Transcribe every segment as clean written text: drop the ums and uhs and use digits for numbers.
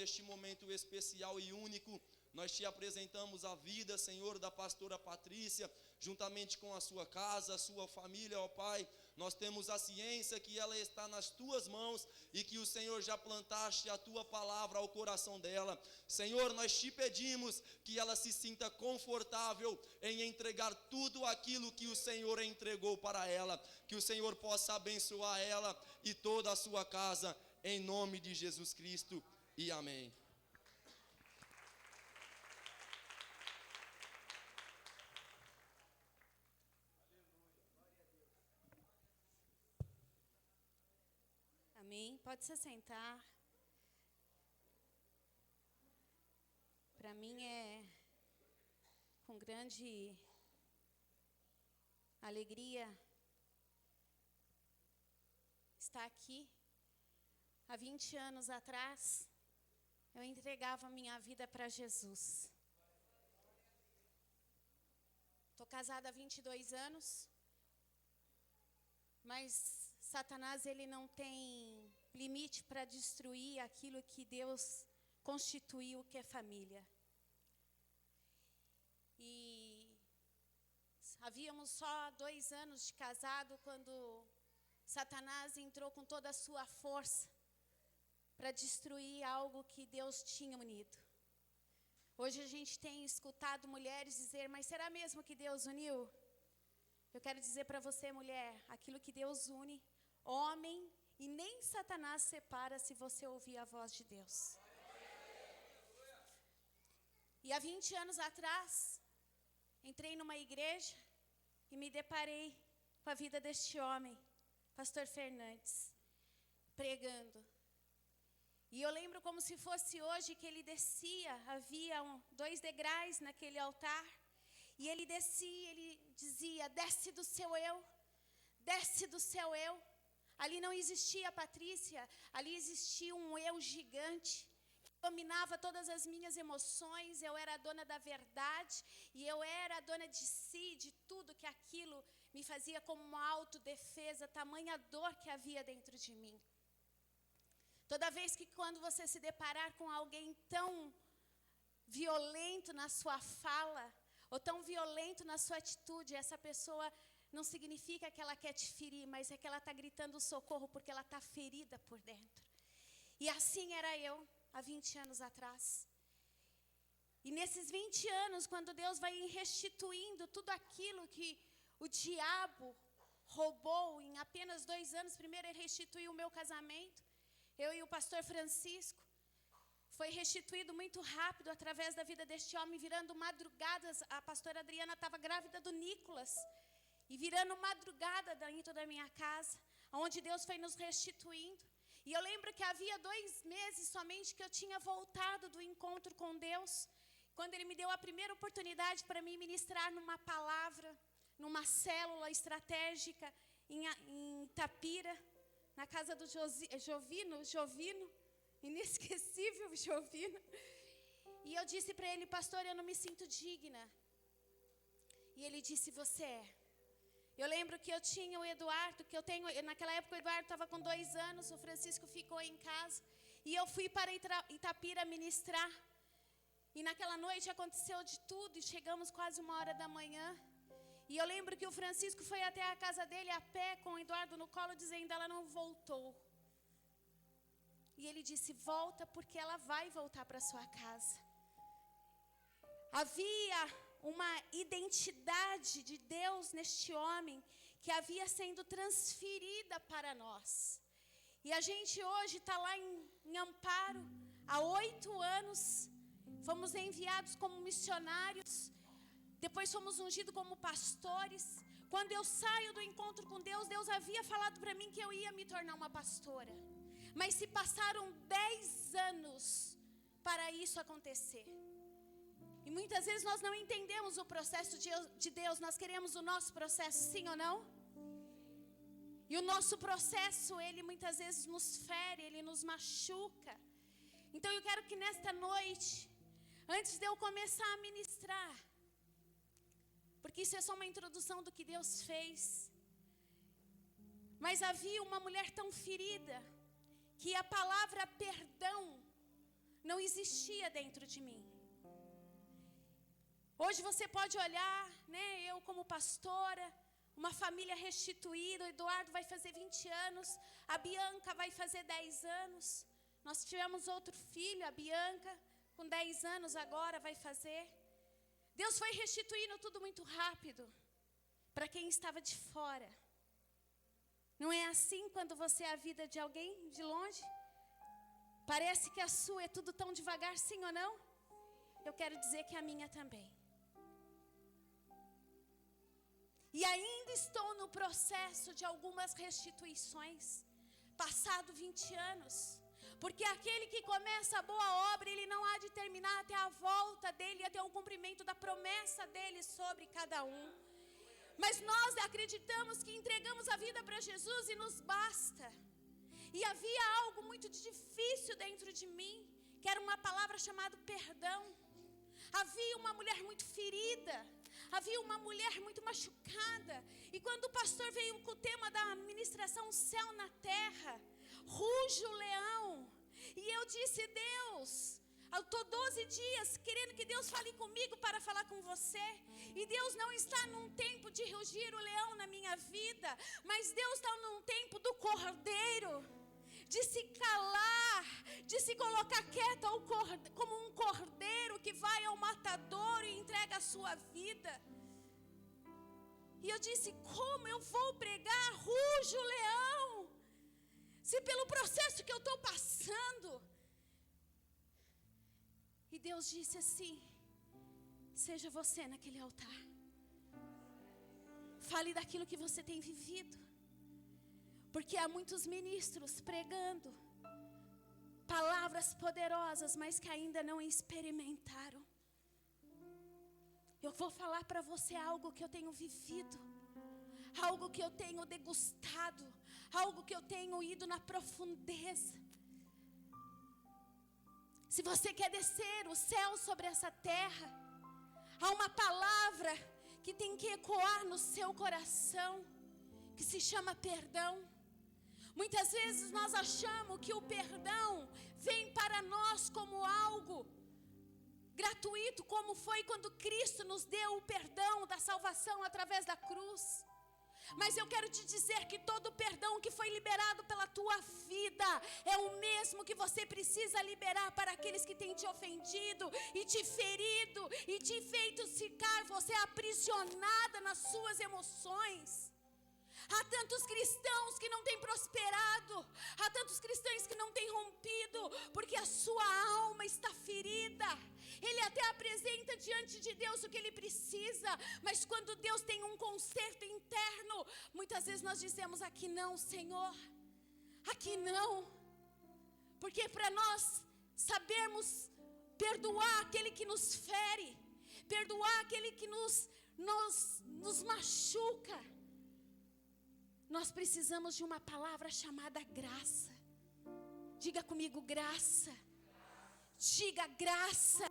neste momento especial e único, nós te apresentamos a vida, Senhor, da pastora Patrícia, juntamente com a sua casa, a sua família, ó Pai. Nós temos a ciência que ela está nas tuas mãos e que o Senhor já plantaste a tua palavra ao coração dela. Senhor, nós te pedimos que ela se sinta confortável em entregar tudo aquilo que o Senhor entregou para ela, que o Senhor possa abençoar ela e toda a sua casa, em nome de Jesus Cristo, e amém. Amém. Pode se sentar. Para mim é com grande alegria estar aqui. Há 20 anos atrás, eu entregava minha vida para Jesus. Estou casada há 22 anos. Mas Satanás, ele não tem limite para destruir aquilo que Deus constituiu, que é família. E havíamos só 2 anos de casado quando Satanás entrou com toda a sua força para destruir algo que Deus tinha unido. Hoje a gente tem escutado mulheres dizer, mas será mesmo que Deus uniu? Eu quero dizer para você, mulher, aquilo que Deus une, homem, e nem Satanás separa se você ouvir a voz de Deus. E há 20 anos atrás, entrei numa igreja e me deparei com a vida deste homem, pastor Fernandes, pregando. E eu lembro como se fosse hoje que ele descia, havia 2 degraus naquele altar. E ele descia, ele dizia, desce do seu eu, desce do seu eu. Ali não existia Patrícia, ali existia um eu gigante, que dominava todas as minhas emoções. Eu era a dona da verdade, e eu era a dona de si, de tudo que aquilo me fazia como uma autodefesa, tamanha dor que havia dentro de mim. Toda vez que quando você se deparar com alguém tão violento na sua fala, ou tão violento na sua atitude, essa pessoa não significa que ela quer te ferir, mas é que ela está gritando socorro porque ela está ferida por dentro. E assim era eu, há 20 anos atrás. E nesses 20 anos, quando Deus vai restituindo tudo aquilo que o diabo roubou, em apenas 2 anos, primeiro ele restituiu o meu casamento, eu e o pastor Francisco. Foi restituído muito rápido através da vida deste homem, virando madrugadas. A pastora Adriana estava grávida do Nicolas. E virando madrugada dentro da minha casa, onde Deus foi nos restituindo. E eu lembro que havia 2 meses somente que eu tinha voltado do encontro com Deus, quando Ele me deu a primeira oportunidade para me ministrar numa palavra, numa célula estratégica em Itapira, na casa do Jovino, inesquecível Jovino. E eu disse para ele, pastor, eu não me sinto digna. E ele disse, você é. Eu lembro que eu tinha o Eduardo, naquela época o Eduardo estava com 2 anos, o Francisco ficou em casa. E eu fui para Itapira ministrar. E naquela noite aconteceu de tudo, e chegamos quase 1h da manhã. E eu lembro que o Francisco foi até a casa dele a pé, com o Eduardo no colo, dizendo, ela não voltou. E ele disse, volta porque ela vai voltar para sua casa. Havia uma identidade de Deus neste homem que havia sendo transferida para nós. E a gente hoje está lá em Amparo, há 8 anos, fomos enviados como missionários, depois fomos ungidos como pastores. Quando eu saio do encontro com Deus, Deus havia falado para mim que eu ia me tornar uma pastora. Mas se passaram 10 anos para isso acontecer. E muitas vezes nós não entendemos o processo de Deus. Nós queremos o nosso processo, sim ou não? E o nosso processo, ele muitas vezes nos fere, ele nos machuca. Então eu quero que nesta noite, antes de eu começar a ministrar, porque isso é só uma introdução do que Deus fez. Mas havia uma mulher tão ferida, que a palavra perdão não existia dentro de mim. Hoje você pode olhar, né, eu como pastora, uma família restituída, o Eduardo vai fazer 20 anos, a Bianca vai fazer 10 anos. Nós tivemos outro filho, a Bianca, com 10 anos agora vai fazer. Deus foi restituindo tudo muito rápido, para quem estava de fora. Não é assim quando você é a vida de alguém de longe? Parece que a sua é tudo tão devagar, sim ou não? Eu quero dizer que a minha também. E ainda estou no processo de algumas restituições, passado 20 anos. Porque aquele que começa a boa obra, ele não há de terminar até a volta dele, até o cumprimento da promessa dele sobre cada um. Mas nós acreditamos que entregamos a vida para Jesus e nos basta. E havia algo muito difícil dentro de mim, que era uma palavra chamada perdão. Havia uma mulher muito ferida, havia uma mulher muito machucada. E quando o pastor veio com o tema da ministração Céu na Terra, ruge o leão. E eu disse, Deus, eu estou 12 dias querendo que Deus fale comigo para falar com você. E Deus não está num tempo de rugir o leão na minha vida, mas Deus está num tempo do cordeiro, de se calar, de se colocar quieto como um cordeiro que vai ao matadouro e entrega a sua vida. E eu disse, como eu vou pregar ruge o leão, se pelo processo que eu estou passando? E Deus disse assim, seja você naquele altar. Fale daquilo que você tem vivido. Porque há muitos ministros pregando palavras poderosas, mas que ainda não experimentaram. Eu vou falar para você algo que eu tenho vivido, algo que eu tenho degustado, algo que eu tenho ido na profundeza. Se você quer descer o céu sobre essa terra, há uma palavra que tem que ecoar no seu coração, que se chama perdão. Muitas vezes nós achamos que o perdão vem para nós como algo gratuito, como foi quando Cristo nos deu o perdão da salvação através da cruz. Mas eu quero te dizer que todo o perdão que foi liberado pela tua vida é o mesmo que você precisa liberar para aqueles que têm te ofendido e te ferido e te feito ficar você aprisionada nas suas emoções. Há tantos cristãos que não têm prosperado, há tantos cristãos que não têm rompido, porque a sua alma está ferida. Ele até apresenta diante de Deus o que ele precisa, mas quando Deus tem um conserto interno, muitas vezes nós dizemos, aqui não, Senhor, aqui não. Porque para nós sabermos perdoar aquele que nos fere, perdoar aquele que nos machuca, nós precisamos de uma palavra chamada graça. Diga comigo, graça. Diga graça.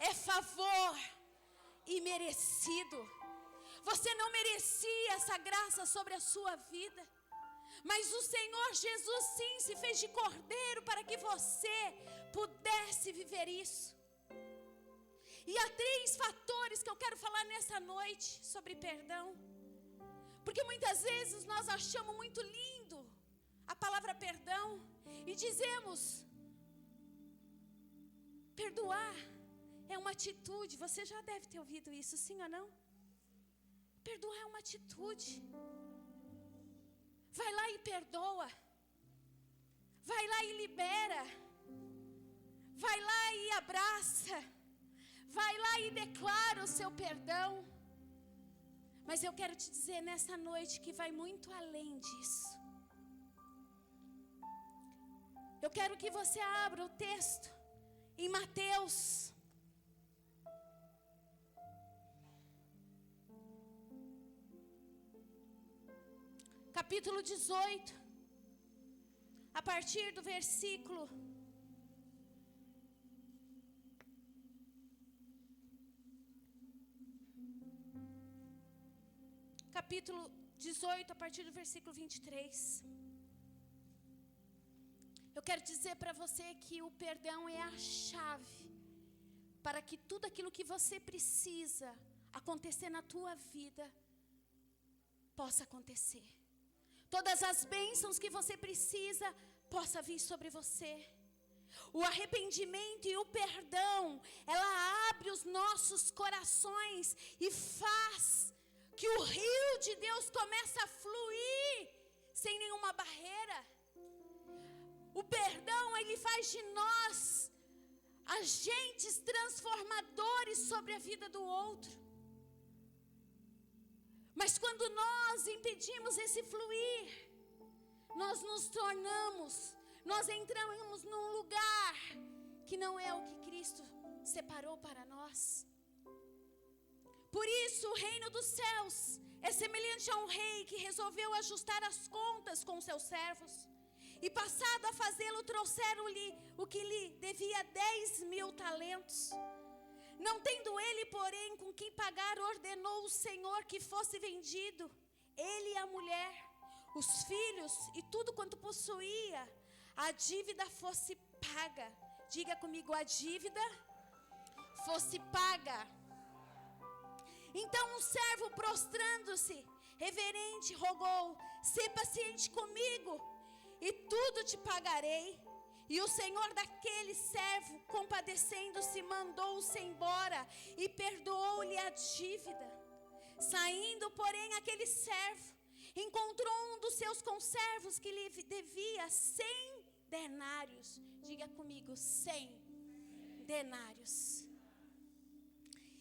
É favor imerecido. Você não merecia essa graça sobre a sua vida, mas o Senhor Jesus sim se fez de cordeiro para que você pudesse viver isso. E há 3 fatores que eu quero falar nessa noite sobre perdão. Porque muitas vezes nós achamos muito lindo a palavra perdão e dizemos, perdoar é uma atitude. Você já deve ter ouvido isso, sim ou não? Perdoar é uma atitude. Vai lá e perdoa. Vai lá e libera. Vai lá e abraça. Vai lá e declara o seu perdão. Mas eu quero te dizer nessa noite que vai muito além disso. Eu quero que você abra o texto em Mateus. Capítulo 18. A partir do versículo capítulo 18, a partir do versículo 23. Eu quero dizer para você que o perdão é a chave para que tudo aquilo que você precisa acontecer na tua vida possa acontecer. Todas as bênçãos que você precisa possa vir sobre você. O arrependimento e o perdão, ela abre os nossos corações e faz que o rio de Deus comece a fluir sem nenhuma barreira. O perdão, ele faz de nós agentes transformadores sobre a vida do outro. Mas quando nós impedimos esse fluir, nós entramos num lugar que não é o que Cristo separou para nós. Por isso o reino dos céus é semelhante a um rei que resolveu ajustar as contas com seus servos. E passado a fazê-lo, trouxeram-lhe o que lhe devia 10.000 talentos. Não tendo ele, porém, com quem pagar, ordenou o Senhor que fosse vendido, ele e a mulher, os filhos e tudo quanto possuía, a dívida fosse paga. Diga comigo, a dívida fosse paga. Então um servo, prostrando-se, reverente, rogou: sê paciente comigo, e tudo te pagarei. E o senhor daquele servo, compadecendo-se, mandou-se embora e perdoou-lhe a dívida. Saindo, porém, aquele servo encontrou um dos seus conservos que lhe devia 100 denários. Diga comigo, 100 denários.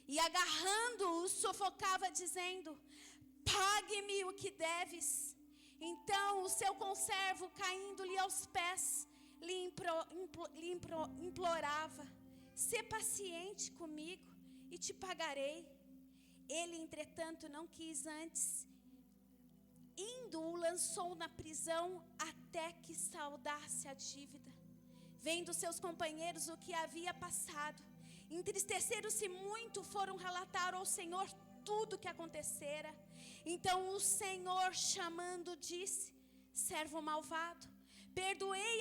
E agarrando-o, sufocava, dizendo: pague-me o que deves. Então o seu conservo, caindo-lhe aos pés, lhe implorava: sê paciente comigo e te pagarei. Ele, entretanto, não quis, antes, indo, o lançou na prisão até que saldasse a dívida. Vendo seus companheiros o que havia passado, entristeceram-se muito, foram relatar ao Senhor tudo o que acontecera. Então o Senhor, chamando, disse: servo malvado, perdoei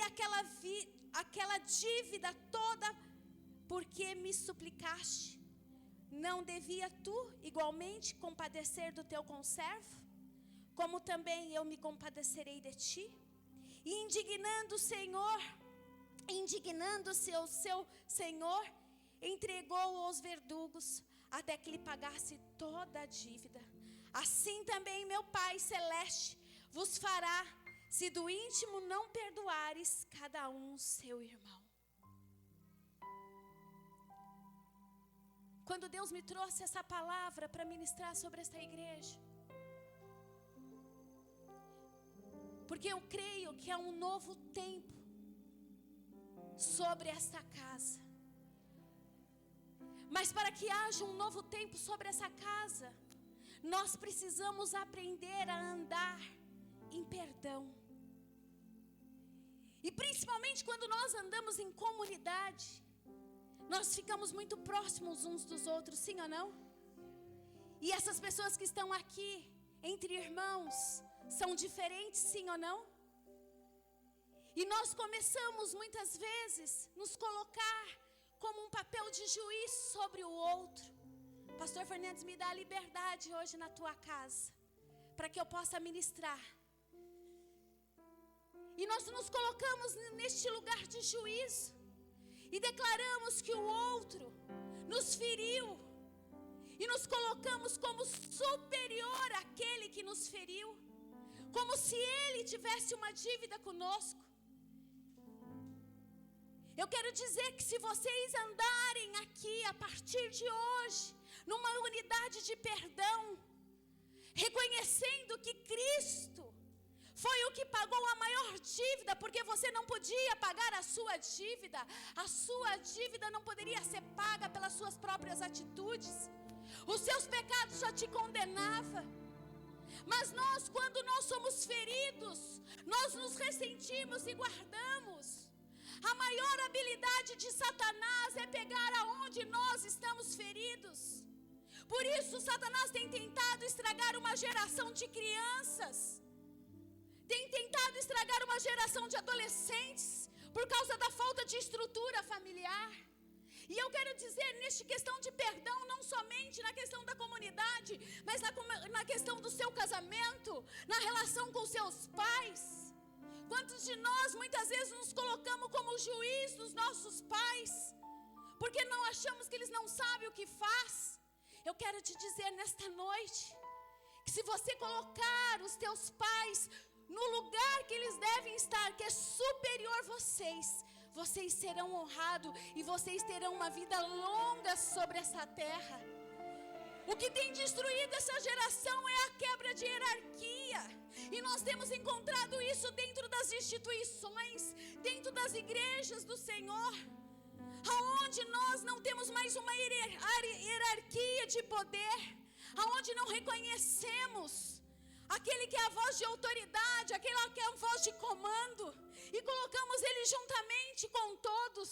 aquela dívida toda porque me suplicaste. Não devia tu igualmente compadecer do teu conservo, como também eu me compadecerei de ti? E indignando-se o seu senhor, entregou-o aos verdugos até que lhe pagasse toda a dívida. Assim também meu Pai Celeste vos fará, se do íntimo não perdoares cada um seu irmão. Quando Deus me trouxe essa palavra para ministrar sobre esta igreja, porque eu creio que é um novo tempo sobre esta casa. Mas para que haja um novo tempo sobre essa casa, nós precisamos aprender a andar em perdão. E principalmente quando nós andamos em comunidade, nós ficamos muito próximos uns dos outros, sim ou não? E essas pessoas que estão aqui, entre irmãos, são diferentes, sim ou não? E nós começamos muitas vezes nos colocar como um papel de juiz sobre o outro. Pastor Fernandes, me dá liberdade hoje na tua casa, para que eu possa ministrar. E nós nos colocamos neste lugar de juízo e declaramos que o outro nos feriu e nos colocamos como superior àquele que nos feriu, como se ele tivesse uma dívida conosco. Eu quero dizer que se vocês andarem aqui a partir de hoje, numa unidade de perdão, reconhecendo que Cristo foi o que pagou a maior dívida, porque você não podia pagar a sua dívida não poderia ser paga pelas suas próprias atitudes, os seus pecados já te condenavam. Mas nós, quando nós somos feridos, nós nos ressentimos e guardamos. A maior habilidade de Satanás é pegar aonde nós estamos feridos. Por isso Satanás tem tentado estragar uma geração de crianças, tem tentado estragar uma geração de adolescentes, por causa da falta de estrutura familiar. E eu quero dizer, nesta questão de perdão, não somente na questão da comunidade, mas na questão do seu casamento, na relação com seus pais. Quantos de nós muitas vezes nos colocamos como juiz dos nossos pais, porque não achamos que eles não sabem o que faz? Eu quero te dizer nesta noite, que se você colocar os teus pais no lugar que eles devem estar, que é superior a vocês serão honrados e vocês terão uma vida longa sobre essa terra. O que tem destruído essa geração é a quebra de hierarquia. E nós temos encontrado isso dentro das instituições, dentro das igrejas do Senhor, aonde nós não temos mais uma hierarquia de poder, aonde não reconhecemos aquele que é a voz de autoridade, aquele que é a voz de comando, e colocamos ele juntamente com todos.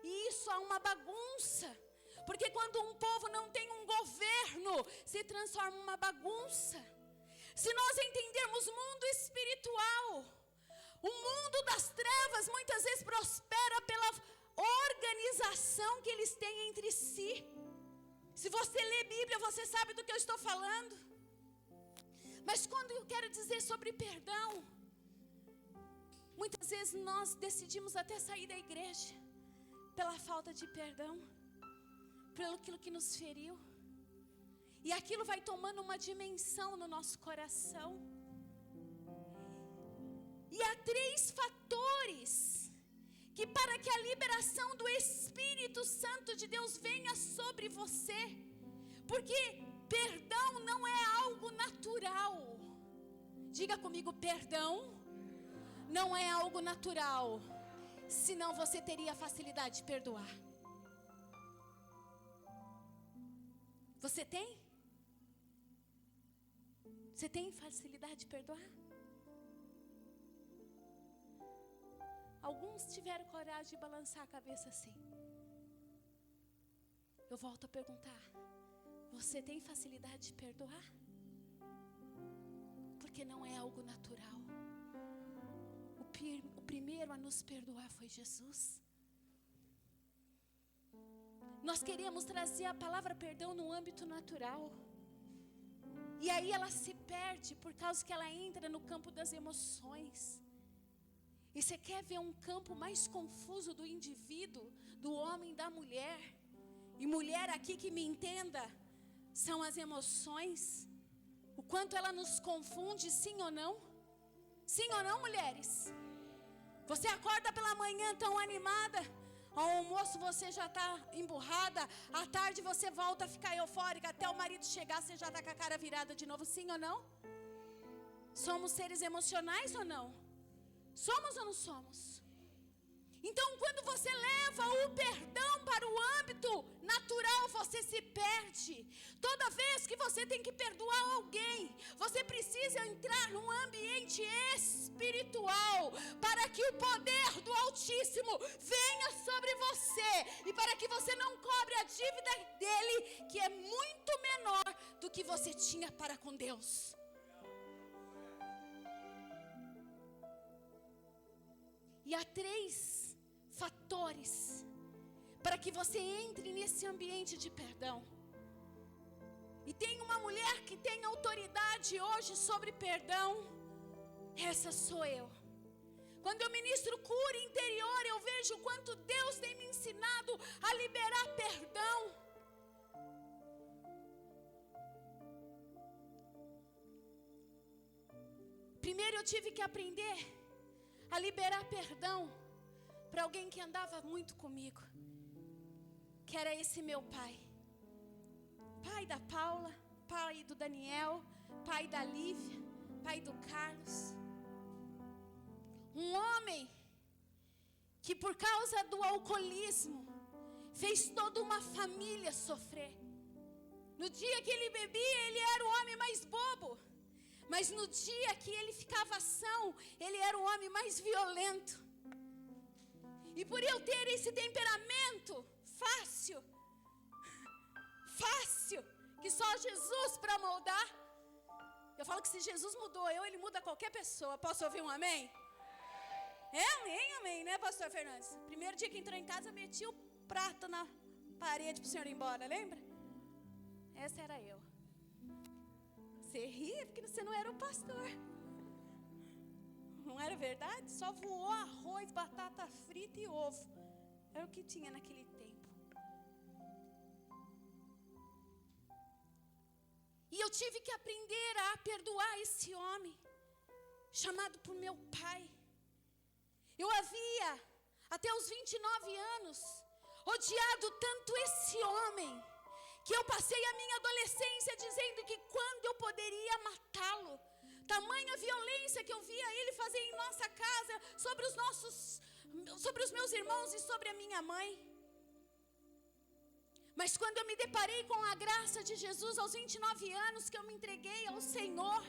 E isso é uma bagunça, porque quando um povo não tem um governo, se transforma em uma bagunça. Se nós entendermos o mundo espiritual, o mundo das trevas muitas vezes prospera pela organização que eles têm entre si. Se você lê Bíblia, você sabe do que eu estou falando. Mas quando eu quero dizer sobre perdão, muitas vezes nós decidimos até sair da igreja pela falta de perdão, pelo aquilo que nos feriu. E aquilo vai tomando uma dimensão no nosso coração. E há 3 fatores que para que a liberação do Espírito Santo de Deus venha sobre você, porque perdão não é algo natural. Diga comigo, perdão não é algo natural, senão você teria facilidade de perdoar. Você tem? Você tem facilidade de perdoar? Alguns tiveram coragem de balançar a cabeça assim. Eu volto a perguntar: você tem facilidade de perdoar? Porque não é algo natural. O primeiro a nos perdoar foi Jesus. Nós queremos trazer a palavra perdão no âmbito natural. E aí ela se perde por causa que ela entra no campo das emoções. E você quer ver um campo mais confuso do indivíduo, do homem e da mulher? E mulher aqui que me entenda, são as emoções. O quanto ela nos confunde, sim ou não? Sim ou não, mulheres? Você acorda pela manhã tão animada, ao almoço você já está emburrada, à tarde você volta a ficar eufórica, até o marido chegar você já está com a cara virada de novo, sim ou não? Somos seres emocionais ou não? Somos ou não somos? Então, quando você leva o perdão para o âmbito natural, você se perde. Toda vez que você tem que perdoar alguém, você precisa entrar num ambiente espiritual, para que o poder do Altíssimo venha sobre você, e para que você não cobre a dívida dele, que é muito menor do que você tinha para com Deus. E há 3 fatores para que você entre nesse ambiente de perdão. E tem uma mulher que tem autoridade hoje sobre perdão. Essa sou eu. Quando eu ministro cura interior, eu vejo o quanto Deus tem me ensinado a liberar perdão. Primeiro eu tive que aprender a liberar perdão para alguém que andava muito comigo, que era esse meu pai. Pai da Paula, pai do Daniel, pai da Lívia, pai do Carlos. Um homem que por causa do alcoolismo fez toda uma família sofrer. No dia que ele bebia, ele era o homem mais bobo. Mas no dia que ele ficava são, ele era o homem mais violento. E por eu ter esse temperamento fácil, que só Jesus para moldar. Eu falo que se Jesus mudou ele muda qualquer pessoa. Posso ouvir um amém? Amém, amém, né, pastor Fernandes? Primeiro dia que entrou em casa, eu meti o prato na parede para o senhor ir embora, lembra? Essa era eu. Você ria porque você não era o pastor. Não era verdade? Só voou arroz, batata frita e ovo. Era o que tinha naquele tempo. E eu tive que aprender a perdoar esse homem, chamado por meu pai. Eu havia, até os 29 anos, odiado tanto esse homem, que eu passei a minha adolescência dizendo que quando eu poderia matá-lo. Tamanha violência que eu via ele fazer em nossa casa, sobre os meus irmãos e sobre a minha mãe. Mas quando eu me deparei com a graça de Jesus aos 29 anos, que eu me entreguei ao Senhor,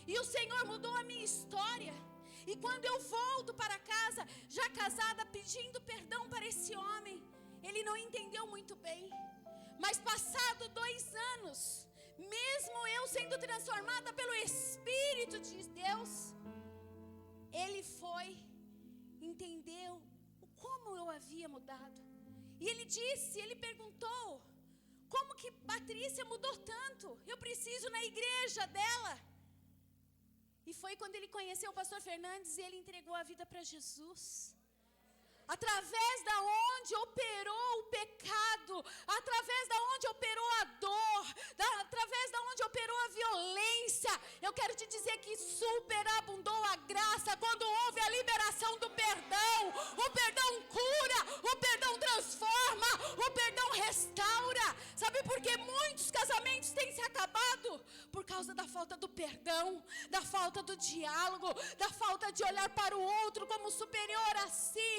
e o Senhor mudou a minha história. E quando eu volto para casa, já casada, pedindo perdão para esse homem, ele não entendeu muito bem. Mas passado 2 anos, mesmo eu sendo transformada pelo Espírito de Deus, ele entendeu como eu havia mudado. E ele perguntou, como que Patrícia mudou tanto? Eu preciso na igreja dela. E foi quando ele conheceu o pastor Fernandes e ele entregou a vida para Jesus. Através da onde operou o pecado, através da onde operou a dor, através da onde operou a violência, eu quero te dizer que superabundou a graça quando houve a liberação do perdão. O perdão cura, o perdão transforma, o perdão restaura. Sabe por que muitos casamentos têm se acabado? Por causa da falta do perdão, da falta do diálogo, da falta de olhar para o outro como superior a si.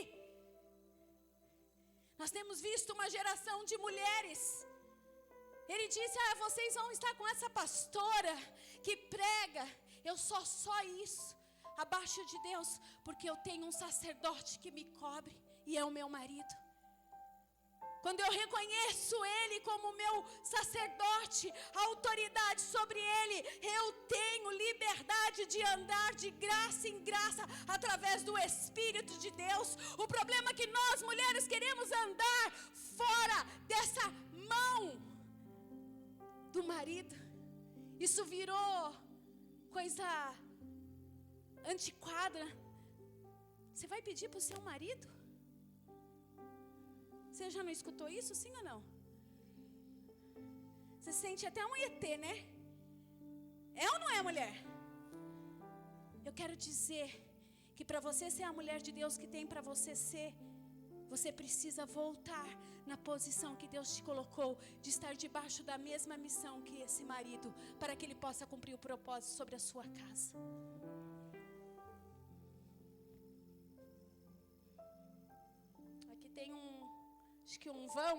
Nós temos visto uma geração de mulheres. Ele disse, vocês vão estar com essa pastora que prega. Eu sou só isso, abaixo de Deus, porque eu tenho um sacerdote que me cobre e é o meu marido. Quando eu reconheço ele como meu sacerdote, a autoridade sobre ele, eu tenho liberdade de andar de graça em graça, através do Espírito de Deus. O problema é que nós mulheres queremos andar fora dessa mão do marido. Isso virou coisa antiquada. Você vai pedir para o seu marido? Você já não escutou isso, sim ou não? Você sente até um ET, né? É ou não é, mulher? Eu quero dizer que para você ser a mulher de Deus que tem para você ser, você precisa voltar na posição que Deus te colocou, de estar debaixo da mesma missão que esse marido, para que ele possa cumprir o propósito sobre a sua casa. Aqui tem acho que um vão,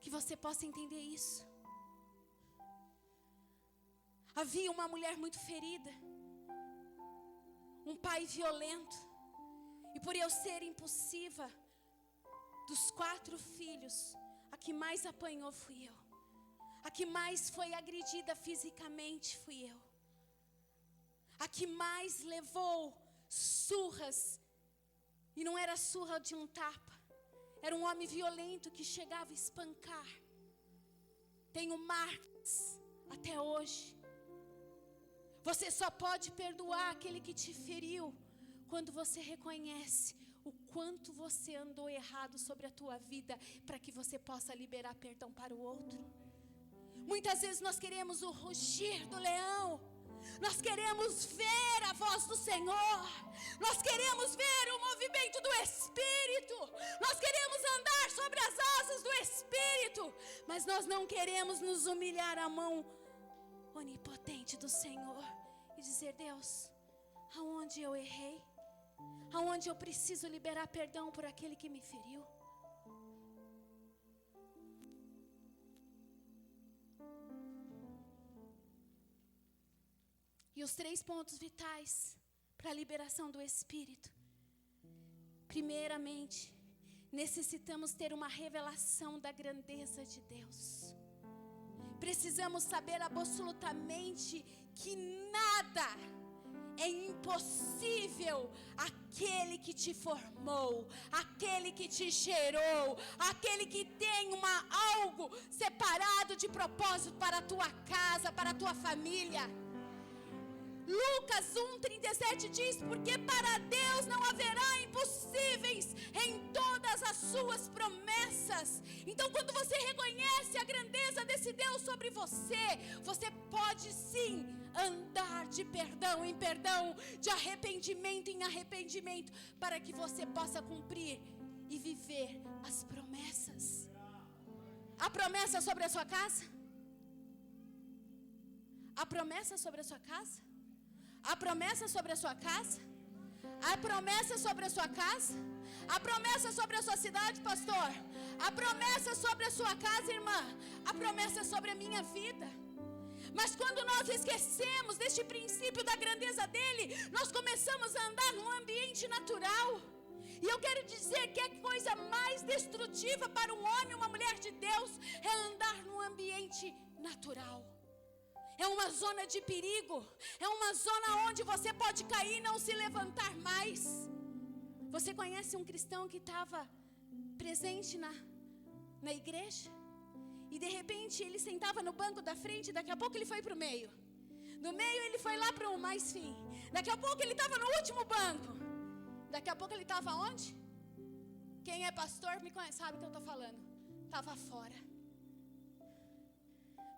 que você possa entender isso. Havia uma mulher muito ferida, um pai violento, e por eu ser impulsiva, dos 4 filhos, a que mais apanhou fui eu, a que mais foi agredida fisicamente fui eu, a que mais levou surras. E não era surra de um tapa. Era um homem violento que chegava a espancar. Tenho marcas até hoje. Você só pode perdoar aquele que te feriu quando você reconhece o quanto você andou errado sobre a tua vida, para que você possa liberar perdão para o outro. Muitas vezes nós queremos o rugir do leão. Nós queremos ver a voz do Senhor. Nós queremos ver o movimento do Espírito. Nós queremos andar sobre as asas do Espírito. Mas nós não queremos nos humilhar à mão onipotente do Senhor e dizer: Deus, aonde eu errei? Aonde eu preciso liberar perdão por aquele que me feriu? E os 3 pontos vitais para a liberação do Espírito. Primeiramente, necessitamos ter uma revelação da grandeza de Deus. Precisamos saber absolutamente que nada é impossível aquele que te formou, aquele que te gerou, aquele que tem algo separado de propósito para a tua casa, para a tua família. Lucas 1:37 diz: porque para Deus não haverá impossíveis em todas as suas promessas. Então, quando você reconhece a grandeza desse Deus sobre você, você pode sim andar de perdão em perdão, de arrependimento em arrependimento, para que você possa cumprir e viver as promessas. A promessa sobre a sua casa? A promessa sobre a sua casa? A promessa sobre a sua casa? A promessa sobre a sua casa? A promessa sobre a sua cidade, pastor? A promessa sobre a sua casa, irmã? A promessa sobre a minha vida? Mas quando nós esquecemos deste princípio da grandeza dele, nós começamos a andar num ambiente natural. E eu quero dizer que a coisa mais destrutiva para um homem e uma mulher de Deus é andar num ambiente natural. É uma zona de perigo, é uma zona onde você pode cair e não se levantar mais. Você conhece um cristão que estava presente na igreja? E de repente ele sentava no banco da frente, daqui a pouco ele foi para o meio. Do meio ele foi lá para o mais fim. Daqui a pouco ele estava no último banco. Daqui a pouco ele estava onde? Quem é pastor me conhece, sabe o que eu estou falando. Estava fora.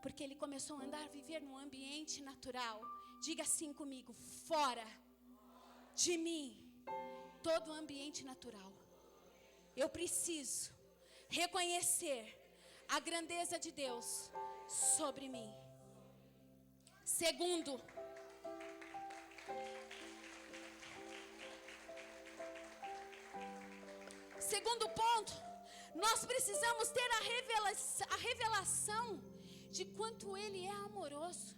Porque ele começou a andar, viver num ambiente natural. Diga assim comigo: fora de mim todo o ambiente natural. Eu preciso reconhecer a grandeza de Deus sobre mim. Segundo ponto, nós precisamos ter a revelação de quanto Ele é amoroso.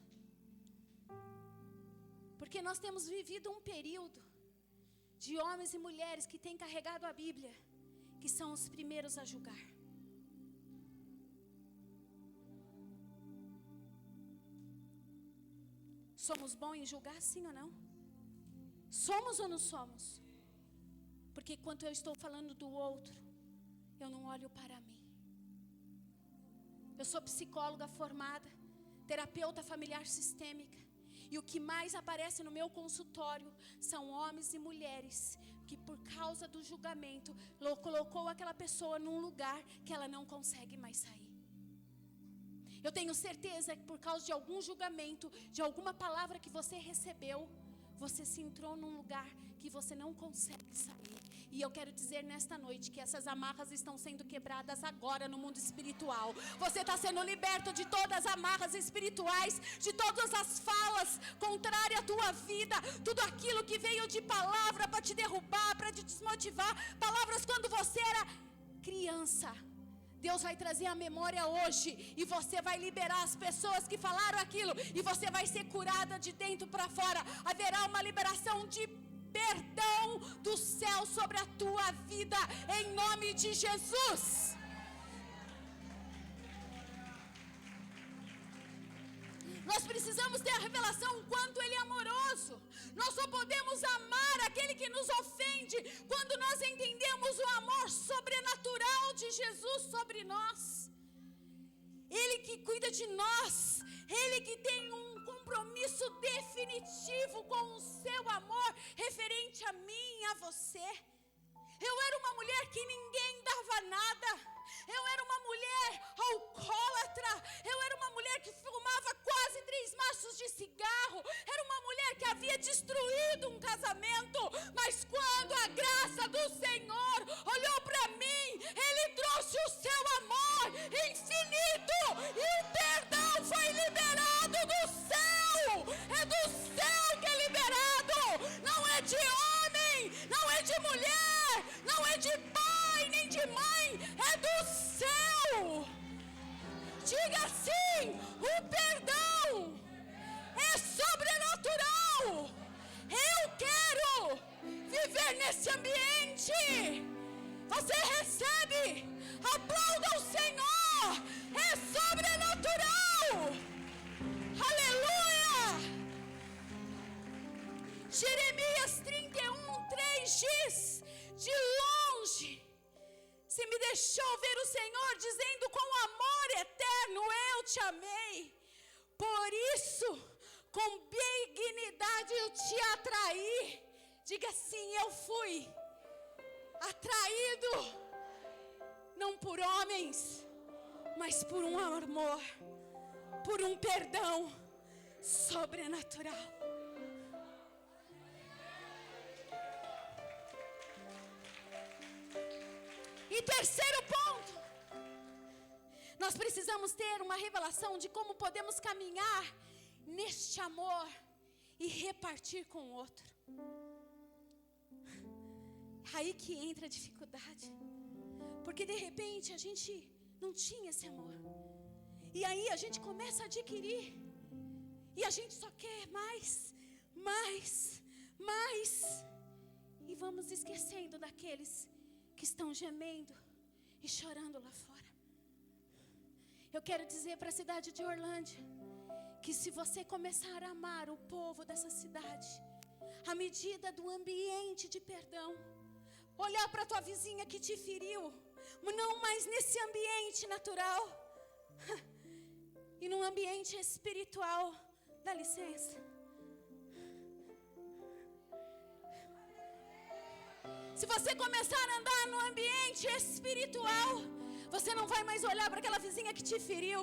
Porque nós temos vivido um período de homens e mulheres que têm carregado a Bíblia, que são os primeiros a julgar. Somos bons em julgar, sim ou não? Somos ou não somos? Porque quando eu estou falando do outro, eu não olho para mim. Eu sou psicóloga formada, terapeuta familiar sistêmica. E o que mais aparece no meu consultório são homens e mulheres que, por causa do julgamento, colocou aquela pessoa num lugar que ela não consegue mais sair. Eu tenho certeza que por causa de algum julgamento, de alguma palavra que você recebeu, você se entrou num lugar que você não consegue sair. E eu quero dizer nesta noite que essas amarras estão sendo quebradas agora no mundo espiritual. Você está sendo liberto de todas as amarras espirituais, de todas as falas contrárias à tua vida, tudo aquilo que veio de palavra para te derrubar, para te desmotivar, palavras quando você era criança. Deus vai trazer a memória hoje e você vai liberar as pessoas que falaram aquilo e você vai ser curada de dentro para fora. Haverá uma liberação de perdão do céu sobre a tua vida, em nome de Jesus. Nós precisamos ter a revelação o quanto Ele é amoroso. Nós só podemos amar aquele que nos ofende quando nós entendemos o amor sobrenatural de Jesus sobre nós. Ele que cuida de nós, Ele que tem um compromisso definitivo com o seu amor referente a mim e a você. Eu era uma mulher que ninguém dava nada. Eu era uma mulher alcoólatra. Eu era uma mulher que fumava quase 3 maços de cigarro. Era uma mulher que havia destruído um casamento. Mas quando a graça do Senhor olhou para mim, Ele trouxe o seu amor infinito. E o perdão foi liberado do céu. É do céu que é liberado. Não é de homem, não é de mulher, não é de pai nem de mãe, é do céu. Diga assim: o perdão é sobrenatural. Eu quero viver nesse ambiente. Você recebe? Aplauda o Senhor. É sobrenatural. Aleluia. Jeremias 31:3 diz: de longe se me deixou ver o Senhor, dizendo: com amor eterno eu te amei, por isso com benignidade eu te atraí. Diga assim: eu fui atraído não por homens, mas por um amor, por um perdão sobrenatural. E terceiro ponto, nós precisamos ter uma revelação de como podemos caminhar neste amor e repartir com o outro. Aí que entra a dificuldade, porque de repente a gente não tinha esse amor, e aí a gente começa a adquirir, e a gente só quer mais, e vamos esquecendo daqueles que estão gemendo e chorando lá fora. Eu quero dizer para a cidade de Orlândia, que se você começar a amar o povo dessa cidade, à medida do ambiente de perdão, olhar para a tua vizinha que te feriu, não mais nesse ambiente natural, e num ambiente espiritual. Dá licença. Se você começar a andar no ambiente espiritual, você não vai mais olhar para aquela vizinha que te feriu.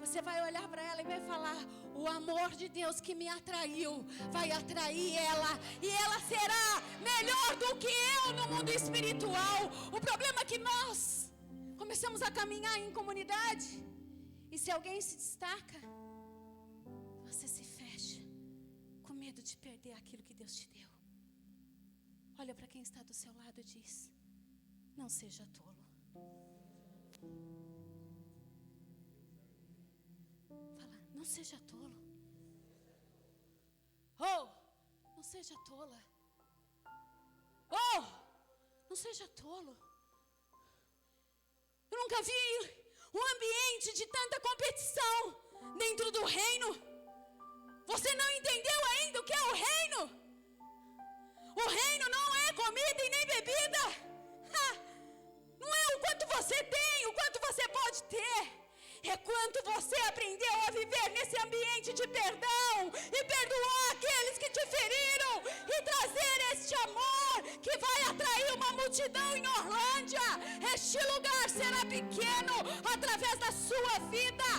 Você vai olhar para ela e vai falar: o amor de Deus que me atraiu vai atrair ela, e ela será melhor do que eu no mundo espiritual. O problema é que nós começamos a caminhar em comunidade, e se alguém se destaca, você se fecha com medo de perder aquilo que Deus te deu. Olha para quem está do seu lado e diz: não seja tolo. Fala: não seja tolo. Oh, não seja tola. Oh, não seja tolo. Eu nunca vi um ambiente de tanta competição dentro do reino. Você não entendeu ainda o que é o reino? O reino não é comida e nem bebida. Não é o quanto você tem, o quanto você pode ter. É quanto você aprendeu a viver nesse ambiente de perdão e perdoar aqueles que te feriram e trazer este amor que vai atrair uma multidão em Orlândia. Este lugar será pequeno através da sua vida.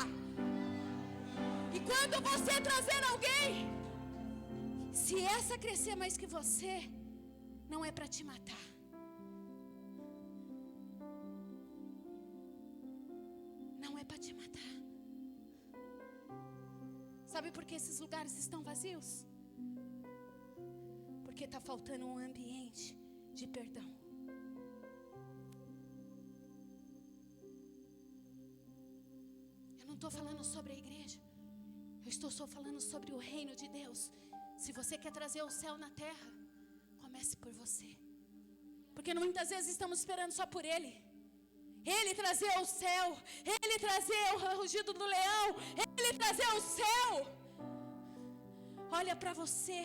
E quando você trazer alguém, se essa crescer mais que você, não é para te matar. Não é para te matar. Sabe por que esses lugares estão vazios? Porque está faltando um ambiente de perdão. Eu não estou falando sobre a igreja. Eu estou só falando sobre o reino de Deus. Se você quer trazer o céu na terra, comece por você. Porque muitas vezes estamos esperando só por Ele. Ele trazer o céu, Ele trazer o rugido do leão, Ele trazer o céu. Olha para você.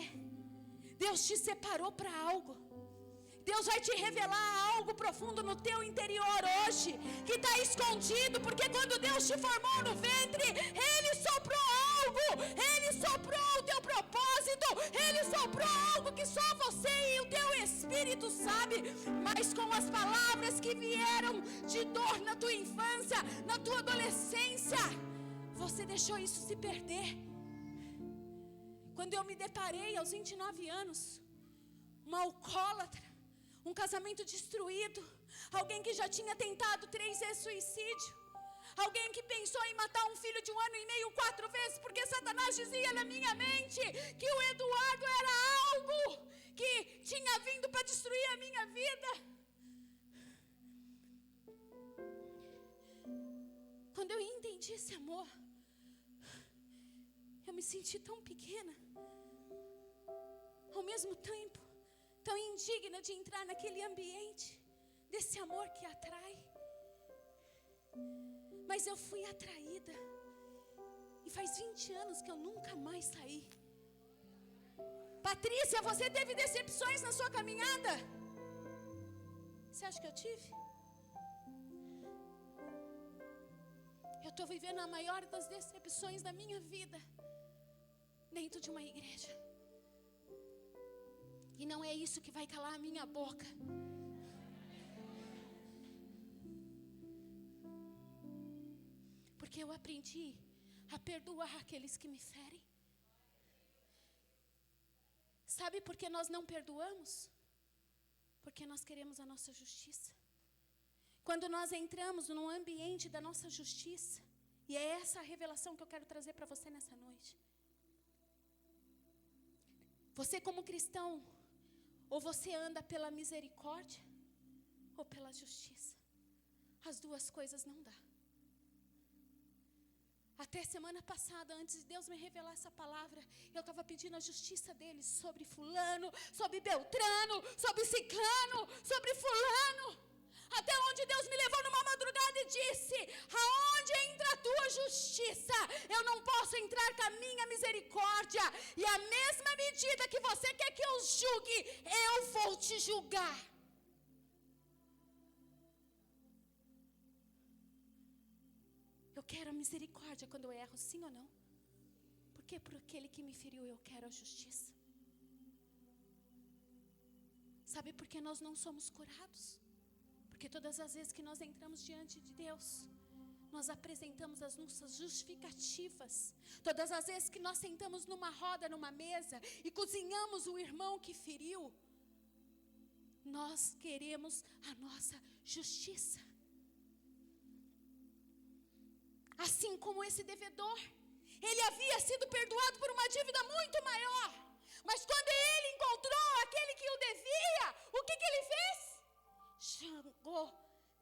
Deus te separou para algo. Deus vai te revelar algo profundo no teu interior hoje, que está escondido, porque quando Deus te formou no ventre, Ele soprou algo, Ele soprou o teu propósito, Ele soprou algo que só você e o teu espírito sabe, mas com as palavras que vieram de dor na tua infância, na tua adolescência, você deixou isso se perder. Quando eu me deparei aos 29 anos, uma alcoólatra, um casamento destruído, alguém que já tinha tentado 3 vezes suicídio, alguém que pensou em matar um filho de 1 ano e meio 4 vezes, porque Satanás dizia na minha mente que o Eduardo era algo que tinha vindo para destruir a minha vida. Quando eu entendi esse amor, eu me senti tão pequena, ao mesmo tempo tão indigna de entrar naquele ambiente desse amor que atrai. Mas eu fui atraída, e faz 20 anos que eu nunca mais saí. Patrícia, você teve decepções na sua caminhada? Você acha que eu tive? Eu estou vivendo a maior das decepções da minha vida dentro de uma igreja. E não é isso que vai calar a minha boca. Porque eu aprendi a perdoar aqueles que me ferem. Sabe por que nós não perdoamos? Porque nós queremos a nossa justiça. Quando nós entramos no ambiente da nossa justiça, e é essa a revelação que eu quero trazer para você nessa noite. Você como cristão, ou você anda pela misericórdia, ou pela justiça. As duas coisas não dá. Até semana passada, antes de Deus me revelar essa palavra, eu estava pedindo a justiça dele sobre fulano, sobre Beltrano, sobre ciclano, sobre fulano. Até onde Deus me levou numa madrugada e disse: aonde entra a tua justiça, eu não posso entrar com a minha misericórdia. E a mesma medida que você quer que eu julgue, eu vou te julgar. Eu quero a misericórdia quando eu erro, sim ou não? Porque por aquele que me feriu eu quero a justiça. Sabe por que nós não somos curados? Porque todas as vezes que nós entramos diante de Deus, nós apresentamos as nossas justificativas. Todas as vezes que nós sentamos numa roda, numa mesa, e cozinhamos o irmão que feriu, nós queremos a nossa justiça. Assim como esse devedor, ele havia sido perdoado por uma dívida muito maior. Mas quando ele encontrou aquele que o devia, o que ele fez? Jogou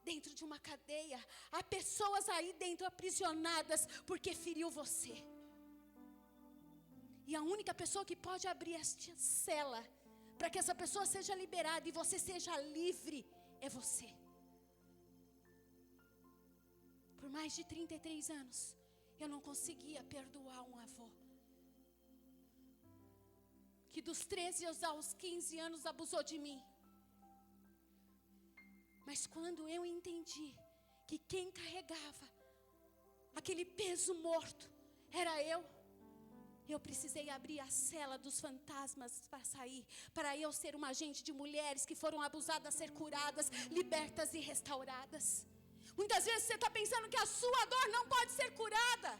dentro de uma cadeia. Há pessoas aí dentro aprisionadas porque feriu você. E a única pessoa que pode abrir esta cela para que essa pessoa seja liberada e você seja livre é você. Por mais de 33 anos, eu não conseguia perdoar um avô que dos 13 aos 15 anos abusou de mim. Mas quando eu entendi que quem carregava aquele peso morto era eu precisei abrir a cela dos fantasmas para sair, para eu ser uma agente de mulheres que foram abusadas, ser curadas, libertas e restauradas. Muitas vezes você está pensando que a sua dor não pode ser curada.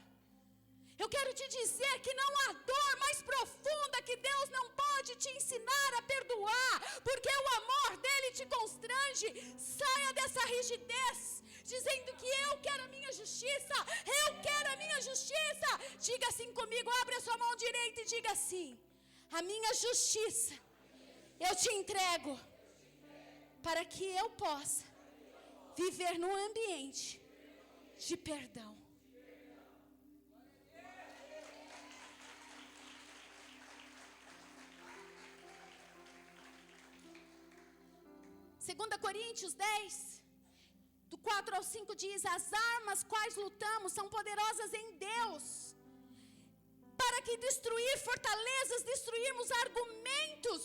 Eu quero te dizer que não há dor mais profunda que Deus não pode te ensinar a perdoar, porque o amor dele te constrange. Saia dessa rigidez, dizendo que eu quero a minha justiça, eu quero a minha justiça. Diga assim comigo, abre a sua mão direita e diga assim: a minha justiça eu te entrego, para que eu possa viver num ambiente de perdão. Segunda Coríntios 10, do 4 ao 5 diz: as armas quais lutamos são poderosas em Deus, para que destruir fortalezas, destruirmos argumentos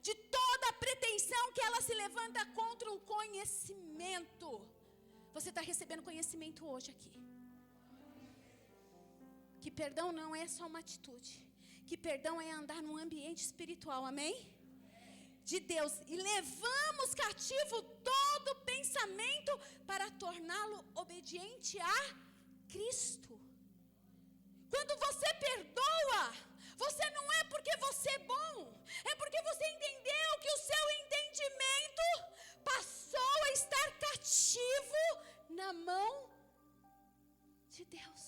de toda a pretensão que ela se levanta contra o conhecimento. Você está recebendo conhecimento hoje aqui. Que perdão não é só uma atitude. Que perdão é andar num ambiente espiritual, amém? De Deus. E levamos cativo todo pensamento para torná-lo obediente a Cristo. Quando você perdoa, você não é porque você é bom, é porque você entendeu que o seu entendimento passou a estar cativo na mão de Deus.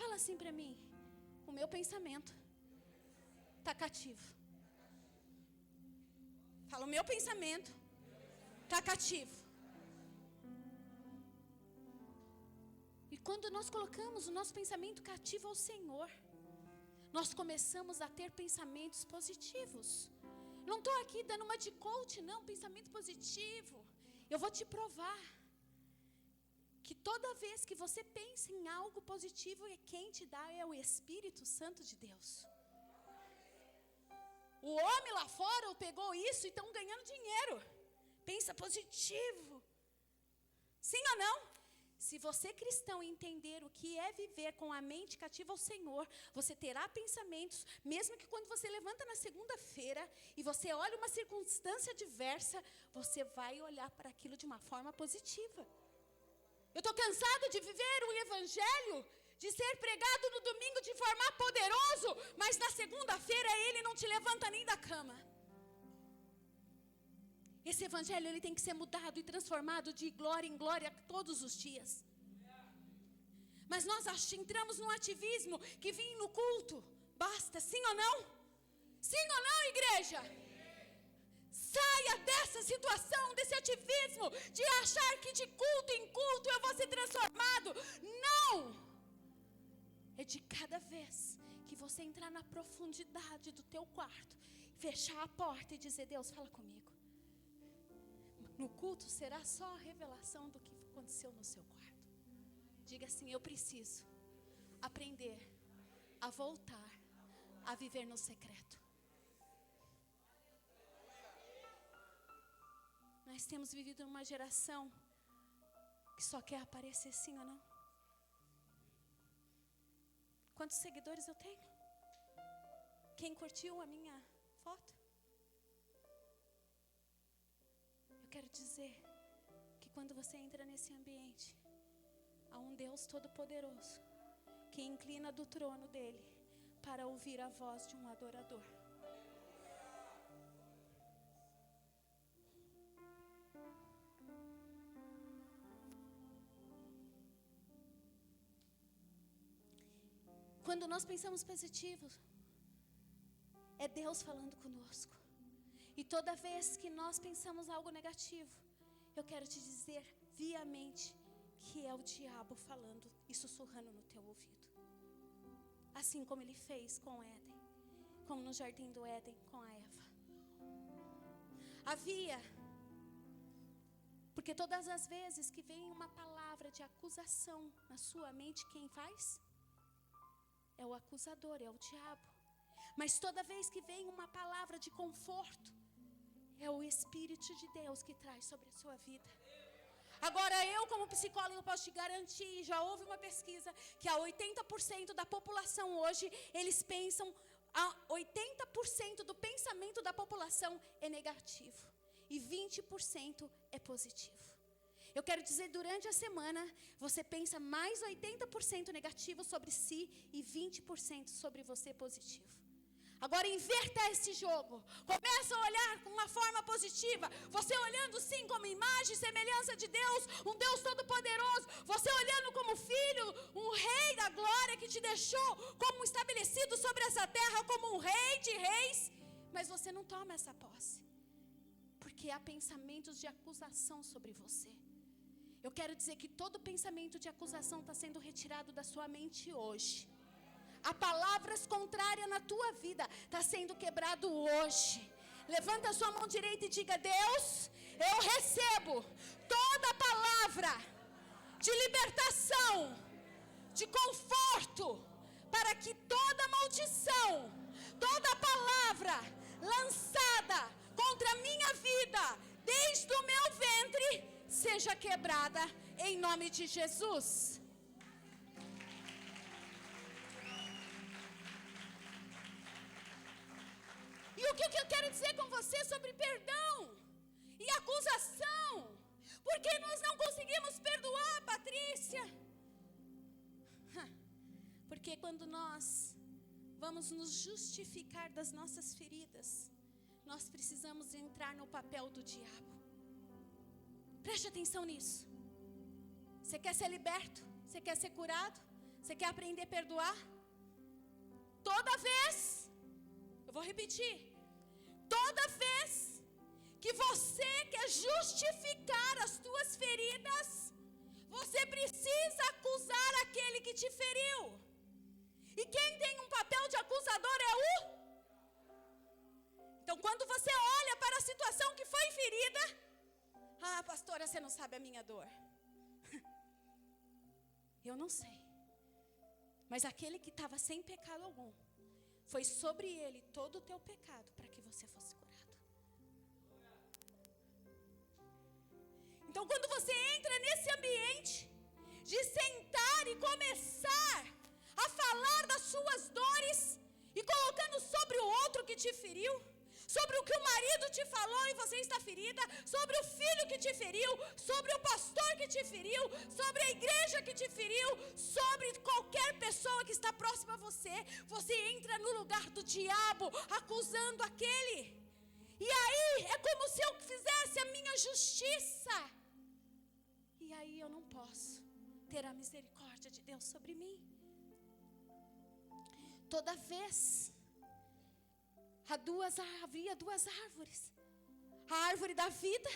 Fala assim para mim: o meu pensamento está cativo. Fala, o meu pensamento está cativo. E quando nós colocamos o nosso pensamento cativo ao Senhor, nós começamos a ter pensamentos positivos. Não estou aqui dando uma de coach, não, pensamento positivo. Eu vou te provar. que toda vez que você pensa em algo positivo, quem te dá é o Espírito Santo de Deus. O homem lá fora pegou isso e estão ganhando dinheiro. Pensa positivo. Sim ou não? Se você cristão entender o que é viver com a mente cativa ao Senhor, você terá pensamentos, mesmo que quando você levanta na segunda-feira e você olha uma circunstância adversa, você vai olhar para aquilo de uma forma positiva. Eu estou cansada de viver o evangelho, de ser pregado no domingo de forma poderoso, mas na segunda-feira ele não te levanta nem da cama. Esse evangelho ele tem que ser mudado e transformado de glória em glória todos os dias. Mas nós entramos num ativismo que vem no culto. Basta, sim ou não? Sim ou não, igreja? Saia dessa situação, desse ativismo, de achar que de culto em culto eu vou ser transformado. Não! É de cada vez que você entrar na profundidade do teu quarto, fechar a porta e dizer, Deus, fala comigo. No culto será só a revelação do que aconteceu no seu quarto. Diga assim, eu preciso aprender a voltar a viver no secreto. Nós temos vivido numa geração que só quer aparecer, sim ou não? Quantos seguidores eu tenho? Quem curtiu a minha foto? Eu quero dizer que quando você entra nesse ambiente, há um Deus Todo-Poderoso que inclina do trono dele para ouvir a voz de um adorador. Quando nós pensamos positivo, é Deus falando conosco. E toda vez que nós pensamos algo negativo, eu quero te dizer viamente que é o diabo falando e sussurrando no teu ouvido. Assim como ele fez com Éden, como no jardim do Éden com a Eva. Havia, porque todas as vezes que vem uma palavra de acusação na sua mente, quem faz? É o acusador, é o diabo. Mas toda vez que vem uma palavra de conforto, é o Espírito de Deus que traz sobre a sua vida. Agora eu como psicóloga posso te garantir, já houve uma pesquisa, que a 80% da população hoje, eles pensam, a 80% do pensamento da população é negativo. E 20% é positivo. Eu quero dizer, durante a semana, você pensa mais 80% negativo sobre si e 20% sobre você positivo. Agora inverta esse jogo. Começa a olhar com uma forma positiva. Você olhando sim como imagem e semelhança de Deus, um Deus todo-poderoso. Você olhando como filho, um rei da glória que te deixou como estabelecido sobre essa terra como um rei de reis. Mas você não toma essa posse. Porque há pensamentos de acusação sobre você. Eu quero dizer que todo pensamento de acusação está sendo retirado da sua mente hoje. Há palavras contrárias na tua vida, está sendo quebrado hoje. Levanta a sua mão direita e diga, Deus, eu recebo toda palavra de libertação, de conforto, para que toda maldição, toda palavra lançada contra a minha vida, desde o meu ventre, seja quebrada em nome de Jesus. E o que eu quero dizer com você sobre perdão e acusação? Porque nós não conseguimos perdoar, Patrícia? Porque quando nós vamos nos justificar das nossas feridas, nós precisamos entrar no papel do diabo. Preste atenção nisso. Você quer ser liberto? Você quer ser curado? Você quer aprender a perdoar? Toda vez, eu vou repetir, toda vez que você quer justificar as tuas feridas, você precisa acusar aquele que te feriu. E quem tem um papel de acusador é o... Então quando você olha para a situação que foi ferida, ah, pastora, você não sabe a minha dor. Eu não sei. Mas aquele que estava sem pecado algum, foi sobre ele todo o teu pecado para que você fosse curado. Então, quando você entra nesse ambiente de sentar e começar a falar das suas dores e colocando sobre o outro que te feriu, sobre o que o marido te falou e você está ferida, sobre o filho que te feriu, sobre o pastor que te feriu, sobre a igreja que te feriu, sobre qualquer pessoa que está próxima a você, você entra no lugar do diabo, acusando aquele. E aí é como se eu fizesse a minha justiça. E aí eu não posso ter a misericórdia de Deus sobre mim. Toda vez havia duas árvores. A árvore da vida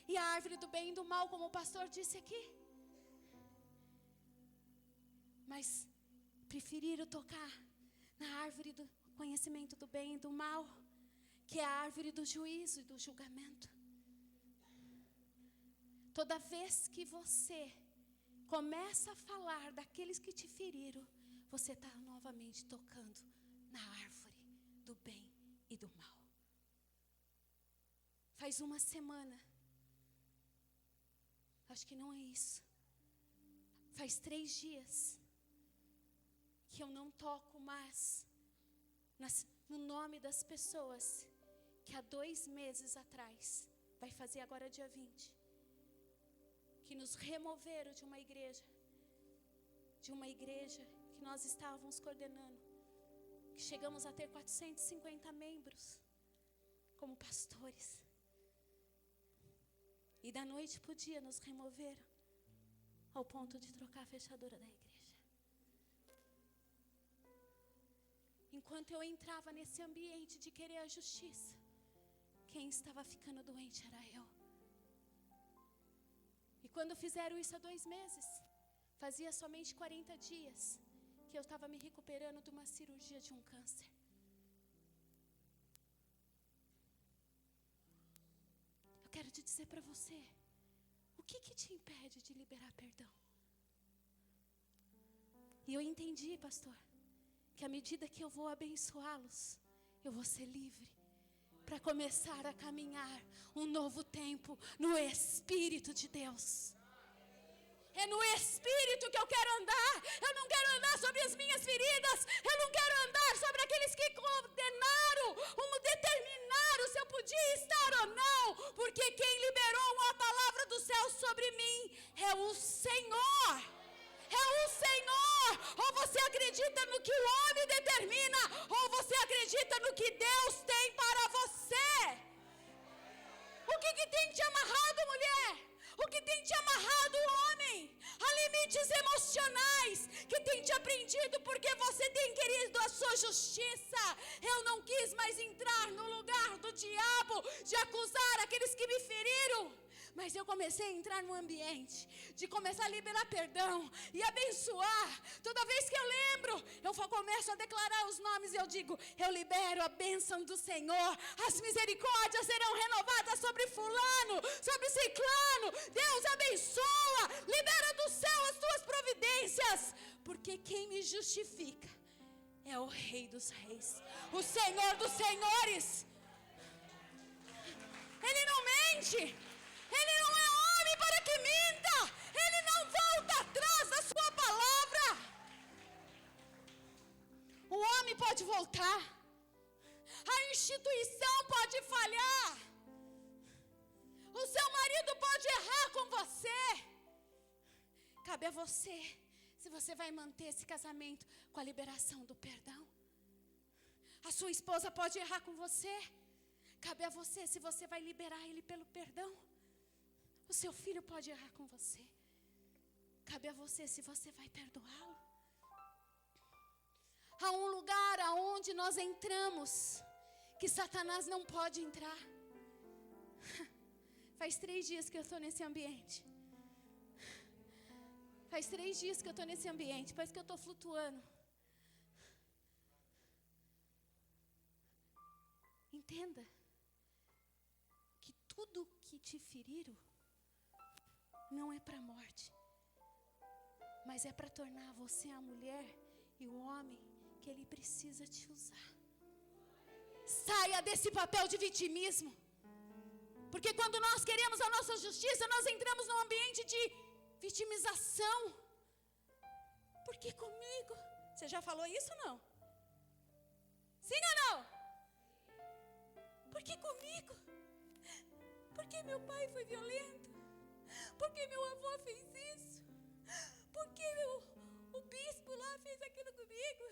e a árvore do bem e do mal, como o pastor disse aqui. Mas preferiram tocar na árvore do conhecimento do bem e do mal, que é a árvore do juízo e do julgamento. Toda vez que você começa a falar daqueles que te feriram, você está novamente tocando na árvore do bem e do mal. Faz uma semana, acho que não é isso, faz 3 dias que eu não toco mais no nome das pessoas que há 2 meses atrás, vai fazer agora dia 20, que nos removeram de uma igreja que nós estávamos coordenando, que chegamos a ter 450 membros como pastores. E da noite para o dia nos removeram ao ponto de trocar a fechadura da igreja. Enquanto eu entrava nesse ambiente de querer a justiça, quem estava ficando doente era eu. E quando fizeram isso há 2 meses, fazia somente 40 dias que eu estava me recuperando de uma cirurgia de um câncer. Eu quero te dizer para você, o que te impede de liberar perdão? E eu entendi, pastor, que à medida que eu vou abençoá-los, eu vou ser livre para começar a caminhar um novo tempo no Espírito de Deus. É no Espírito que eu quero andar. Eu não quero andar sobre as minhas feridas. Eu não quero andar sobre aqueles que condenaram, determinaram se eu podia estar ou não. Porque quem liberou a palavra do céu sobre mim é o Senhor. É o Senhor. Ou você acredita no que o homem determina, ou você acredita no que Deus tem para você. O que tem te amarrado, mulher? O que tem te amarrado, homem? A limites emocionais que tem te aprendido porque você tem querido a sua justiça. Eu não quis mais entrar no lugar do diabo de acusar aqueles que me feriram. Mas eu comecei a entrar no ambiente de começar a liberar perdão e abençoar. Toda vez que eu lembro, eu começo a declarar os nomes e eu digo, eu libero a bênção do Senhor. As misericórdias serão renovadas sobre fulano, sobre ciclano. Deus abençoa, libera do céu as tuas providências. Porque quem me justifica é o Rei dos Reis, o Senhor dos Senhores. Ele não mente. Ele não é homem para que minta. Ele não volta atrás da sua palavra. O homem pode voltar. A instituição pode falhar. O seu marido pode errar com você. Cabe a você se você vai manter esse casamento com a liberação do perdão. A sua esposa pode errar com você. Cabe a você se você vai liberar ele pelo perdão. O seu filho pode errar com você. Cabe a você se você vai perdoá-lo. Há um lugar aonde nós entramos que Satanás não pode entrar. Faz 3 dias que eu estou nesse ambiente. Faz 3 dias que eu estou nesse ambiente. Parece que eu estou flutuando. Entenda que tudo que te feriram não é para a morte, mas é para tornar você a mulher e o homem que Ele precisa te usar. Saia desse papel de vitimismo. Porque quando nós queremos a nossa justiça, nós entramos num ambiente de vitimização. Por que comigo? Você já falou isso ou não? Sim ou não? Por que comigo? Porque meu pai foi violento? Porque meu avô fez isso? Porque o bispo lá fez aquilo comigo?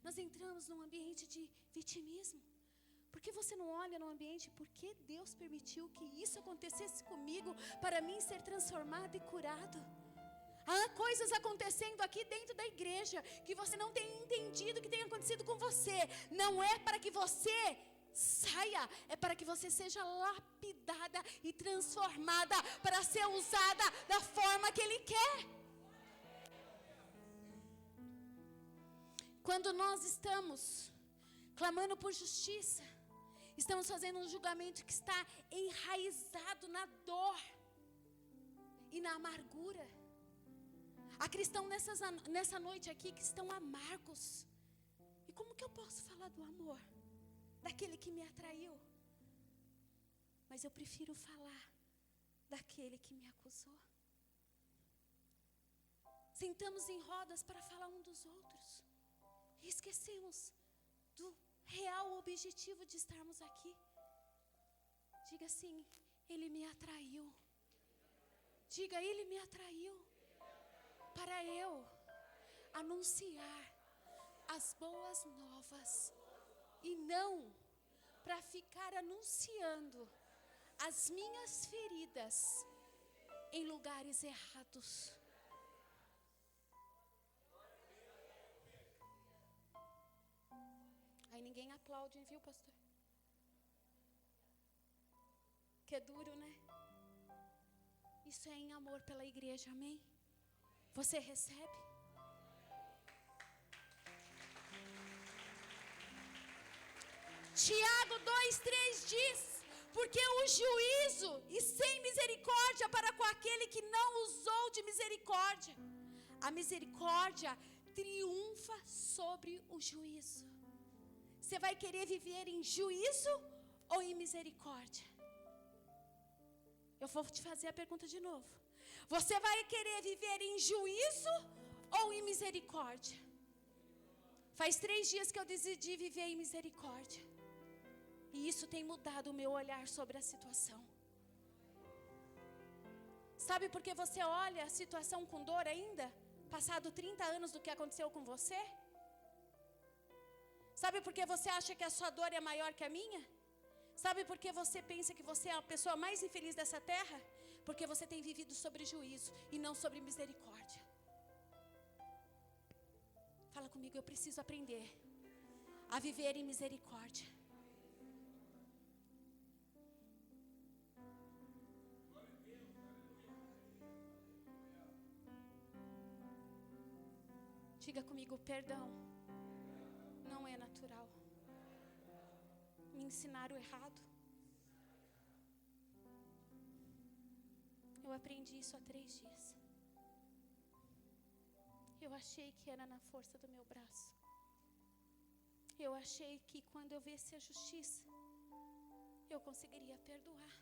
Nós entramos num ambiente de vitimismo. Por que você não olha no ambiente? Por que Deus permitiu que isso acontecesse comigo para mim ser transformado e curado? Há coisas acontecendo aqui dentro da igreja que você não tem entendido que tem acontecido com você. Não é para que você saia, é para que você seja lapidada e transformada para ser usada da forma que Ele quer. Quando nós estamos clamando por justiça, estamos fazendo um julgamento que está enraizado na dor e na amargura. Há cristãos nessa noite aqui que estão amargos. E como que eu posso falar do amor daquele que me atraiu? Mas eu prefiro falar daquele que me acusou. Sentamos em rodas para falar um dos outros e esquecemos do real objetivo de estarmos aqui. Diga assim: Ele me atraiu. Diga: Ele me atraiu para eu anunciar as boas novas e não para ficar anunciando as minhas feridas em lugares errados. Aí ninguém aplaude, viu, pastor? Que é duro, né? Isso é em amor pela igreja, amém? Você recebe? Tiago 2:3 diz: porque o juízo e sem misericórdia para com aquele que não usou de misericórdia. A misericórdia triunfa sobre o juízo. Você vai querer viver em juízo ou em misericórdia? Eu vou te fazer a pergunta de novo. Você vai querer viver em juízo ou em misericórdia? Faz 3 dias que eu decidi viver em misericórdia. E isso tem mudado o meu olhar sobre a situação. Sabe por que você olha a situação com dor ainda? Passado 30 anos do que aconteceu com você? Sabe por que você acha que a sua dor é maior que a minha? Sabe por que você pensa que você é a pessoa mais infeliz dessa terra? Porque você tem vivido sobre juízo e não sobre misericórdia. Fala comigo: eu preciso aprender a viver em misericórdia. Diga comigo: perdão não é natural. Me ensinaram errado. Eu aprendi isso há 3 dias. Eu achei que era na força do meu braço. Eu achei que quando eu visse a justiça, eu conseguiria perdoar.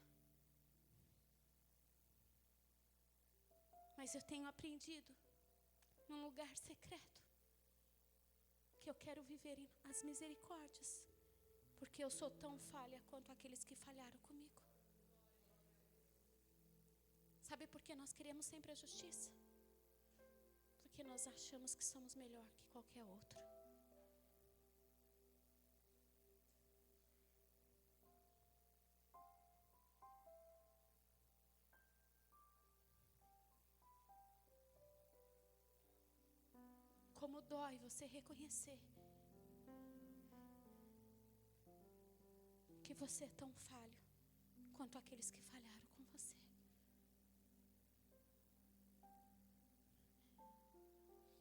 Mas eu tenho aprendido num lugar secreto que eu quero viver as misericórdias, porque eu sou tão falha quanto aqueles que falharam comigo. Sabe por que nós queremos sempre a justiça? Porque nós achamos que somos melhor que qualquer outro. Como dói você reconhecer que você é tão falho quanto aqueles que falharam com você.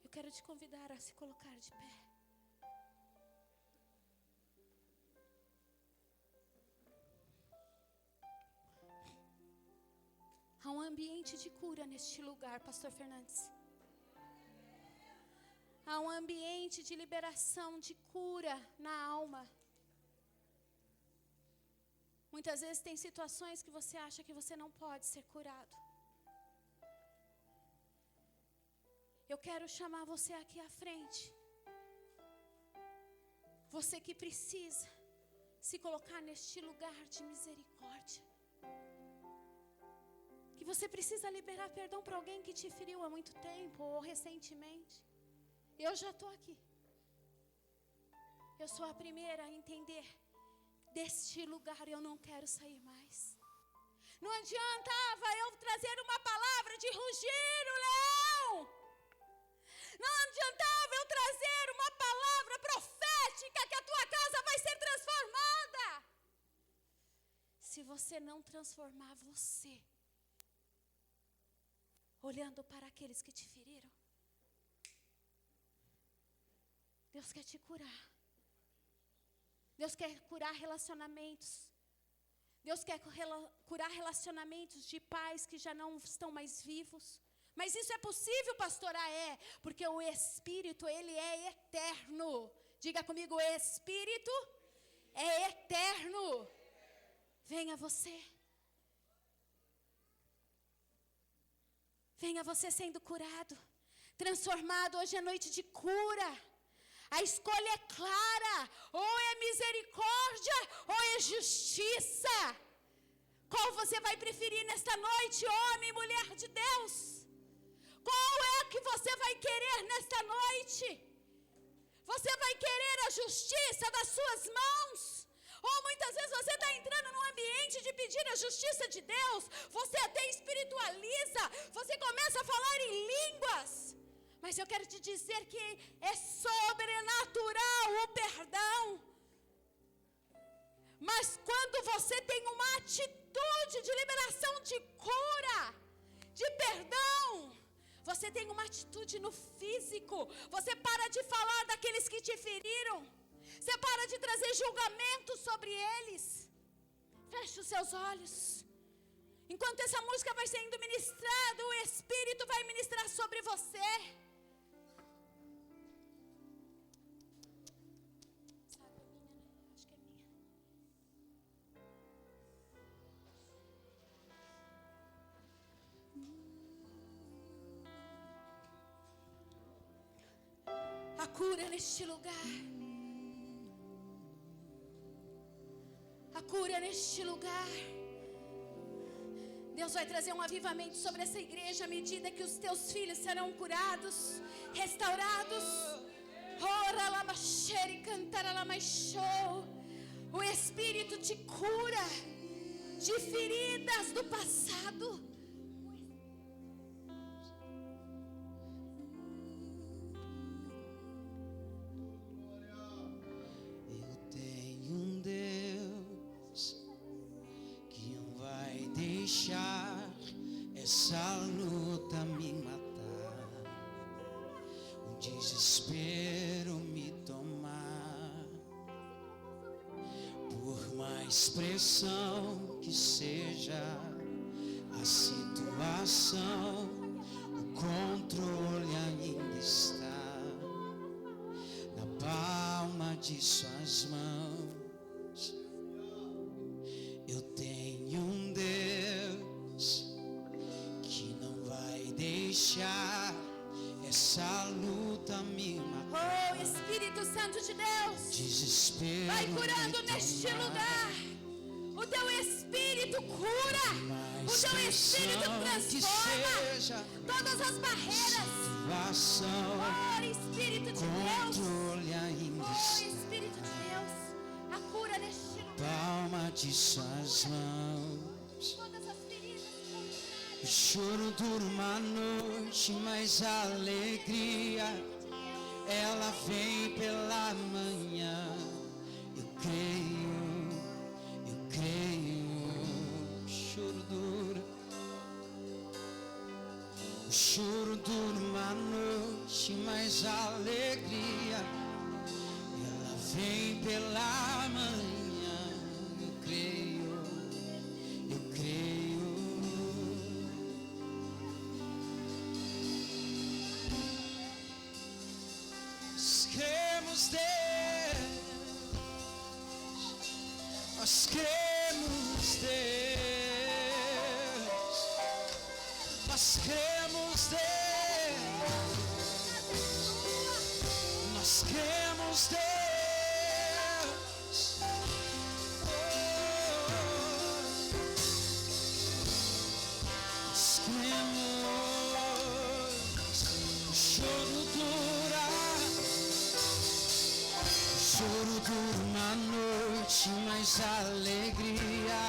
Eu quero te convidar a se colocar de pé. Há um ambiente de cura neste lugar, pastor Fernandes. Há um ambiente de liberação, de cura na alma. Muitas vezes tem situações que você acha que você não pode ser curado. Eu quero chamar você aqui à frente. Você que precisa se colocar neste lugar de misericórdia. Que você precisa liberar perdão para alguém que te feriu há muito tempo ou recentemente. Eu já estou aqui. Eu sou a primeira a entender. Deste lugar eu não quero sair mais. Não adiantava eu trazer uma palavra de rugir o leão. Não adiantava eu trazer uma palavra profética que a tua casa vai ser transformada. Se você não transformar você, olhando para aqueles que te feriram, Deus quer te curar. Deus quer curar relacionamentos. Deus quer curar relacionamentos de pais que já não estão mais vivos. Mas isso é possível, pastora? É, porque o Espírito, ele é eterno. Diga comigo, o Espírito é eterno. Venha você. Venha você sendo curado, transformado. Hoje é noite de cura. A escolha é clara, ou é misericórdia, ou é justiça. Qual você vai preferir nesta noite, homem e mulher de Deus? Qual é que você vai querer nesta noite? Você vai querer a justiça das suas mãos? Ou muitas vezes você está entrando num ambiente de pedir a justiça de Deus, você até espiritualiza, você começa a falar em línguas. Mas eu quero te dizer que é sobrenatural o perdão. Mas quando você tem uma atitude de liberação de cura, de perdão, você tem uma atitude no físico. Você para de falar daqueles que te feriram. Você para de trazer julgamento sobre eles. Feche os seus olhos. Enquanto essa música vai sendo ministrada, o Espírito vai ministrar sobre você. A cura neste lugar. A cura neste lugar. Deus vai trazer um avivamento sobre essa igreja à medida que os teus filhos serão curados, restaurados. O Espírito te cura de feridas do passado. Essa luta me matar, o desespero me tomar, por mais pressão que seja a situação, o controle ainda está na palma de suas mãos. Eu tenho um Deus deixar essa luta me matar. Oh, Espírito Santo de Deus, Desespero vai curando neste lugar. O teu Espírito cura. O teu Espírito transforma todas as barreiras. Oh, Espírito de Deus. Oh, Espírito de Deus, a cura neste lugar. Palma de suas mãos. O choro dura uma noite, mas a alegria, ela vem pela manhã. Eu creio. O choro dura uma noite, mas a alegria, ela vem pela manhã. Eu creio. Nós cremos, Deus. Nós cremos, Deus. Nós cremos. O choro dura uma noite, mas a alegria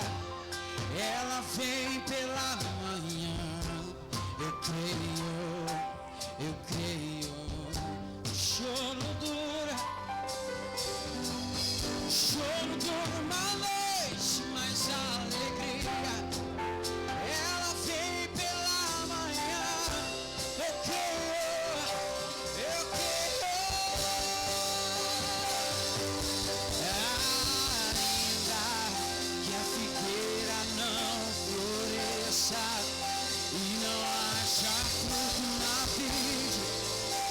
ela vem pela manhã. Eu creio. O choro dura uma noite, mas a alegria ela vem pela manhã. Eu creio. Ainda que a figueira não floresça e não haja fruto na vide,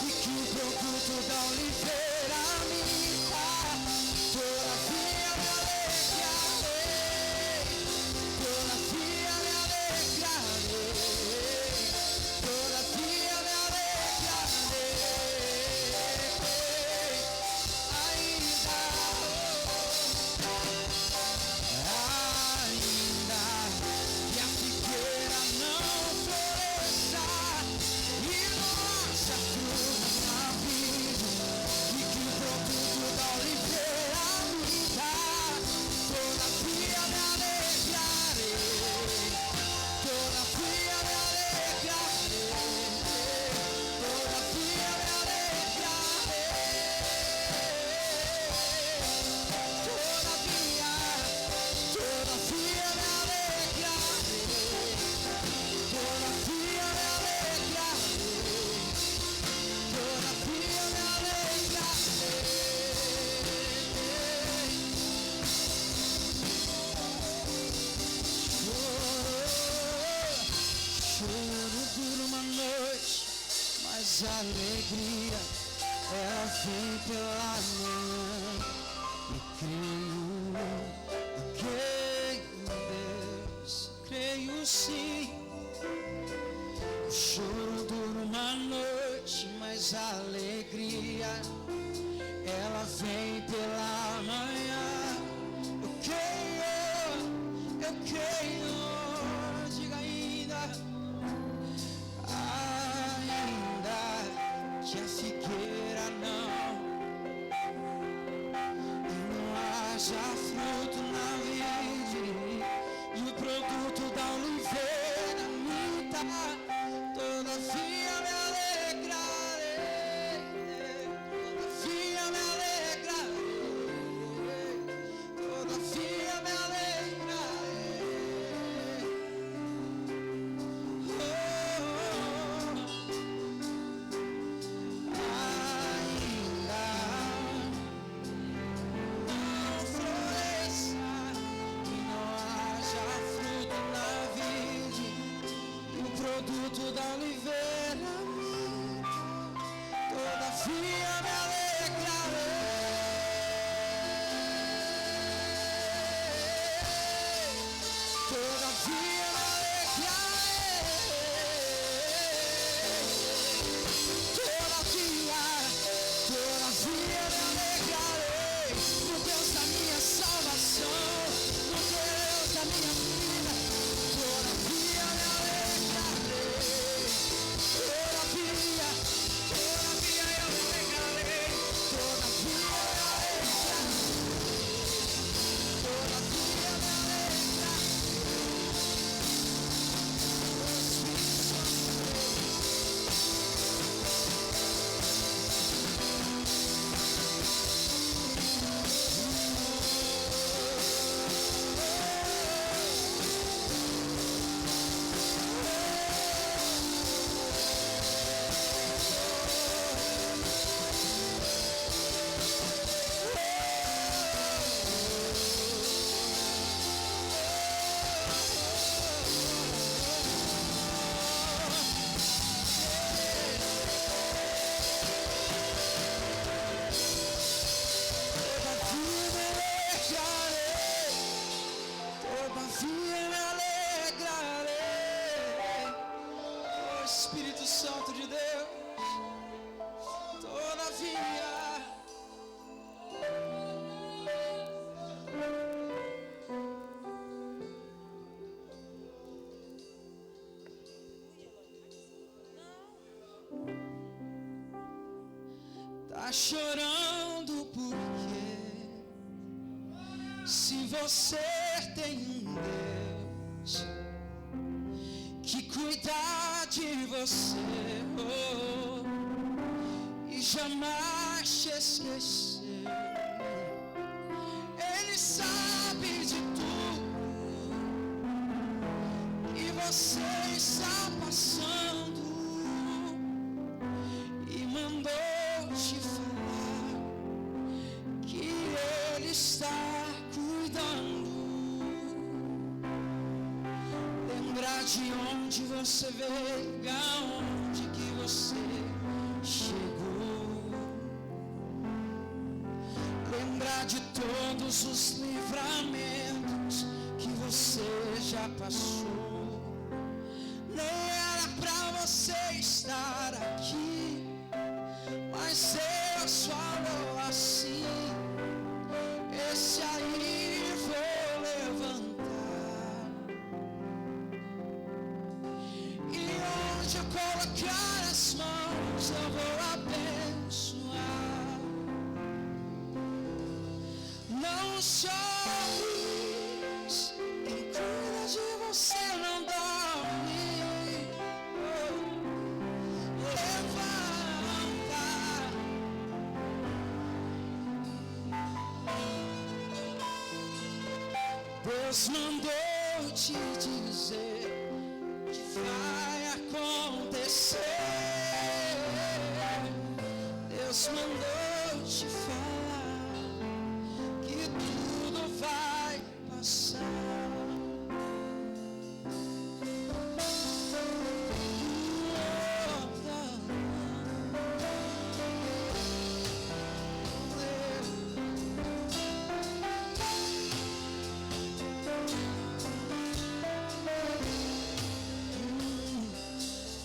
e que o produto da oliveira minta, todavia me alegrarei, todavia me alegrarei, todavia me alegrarei. Ainda que a figueira não floresça e não haja fruto na vide, e que o produto da oliveira minta, todavia me alegrarei, todavia me alegrarei, todavia me alegrarei, todavia me alegrarei, todavia me alegrarei, todavia me alegrarei. Choro dura uma noite, mas a alegria ela vem pela manhã. Eu creio em Deus, creio sim. O choro dura uma noite, mas a alegria ela vem pela manhã. Eu creio, diga ainda que a figueira e não haja fruto na vide, e o produto da oliveira minta, todavia me alegrarei, todavia me alegrarei. Espírito Santo de Deus, todavia. Tá chorando porque se você tem um Deus que cuida de você, e jamais te esqueceu, Ele sabe de tudo que você está passando e mandou te falar que Ele está cuidando. Lembrar de onde você veio, aonde que você chegou. Lembrar de todos os livramentos que você já passou. Nem era pra você estar aqui, mas Deus falou assim: esse aí vou levantar, e onde eu colocar as mãos eu vou abençoar. Não chores, quem cuida de você não dorme. Levanta, Deus mandou te dizer que vai acontecer. Deus mandou te falar que tudo vai passar.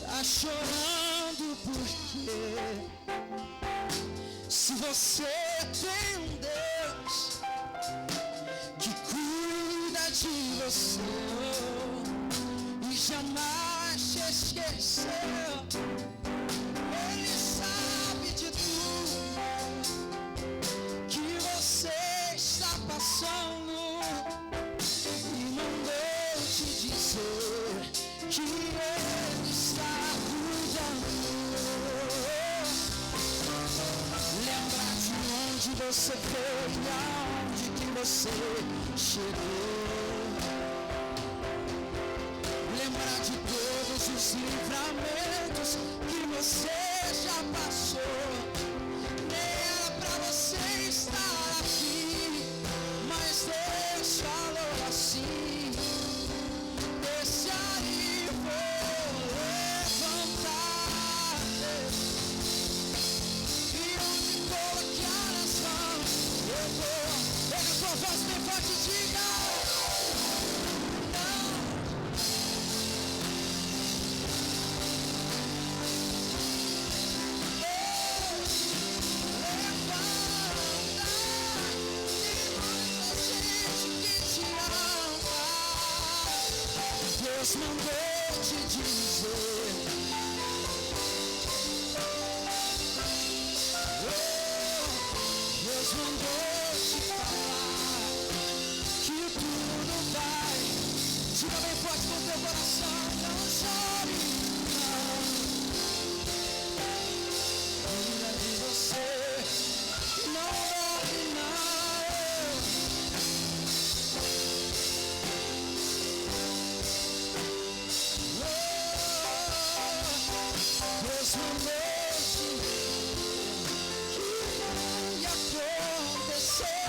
Tá chorando porque se você tem um Deus que cuida de você e jamais te esqueceu, Ele sabe de tudo que você está passando e mandou te dizer que Ele está cuidando. Lembrar de onde você veio, aonde que você chegou. Lembrar de todos os livramentos que você já passou. Nem era pra você estar aqui, mas Deus falou assim: esse aí vou levantar, e onde colocar as mãos eu vou. Pega a tua voz bem forte e diga: não. Deus mandou te dizer, Deus mandou te falar que tudo vai. Diga bem forte com teu coração: não chore, não. Cuida de você, não morre, não. Deus mandou te que vai acontecer.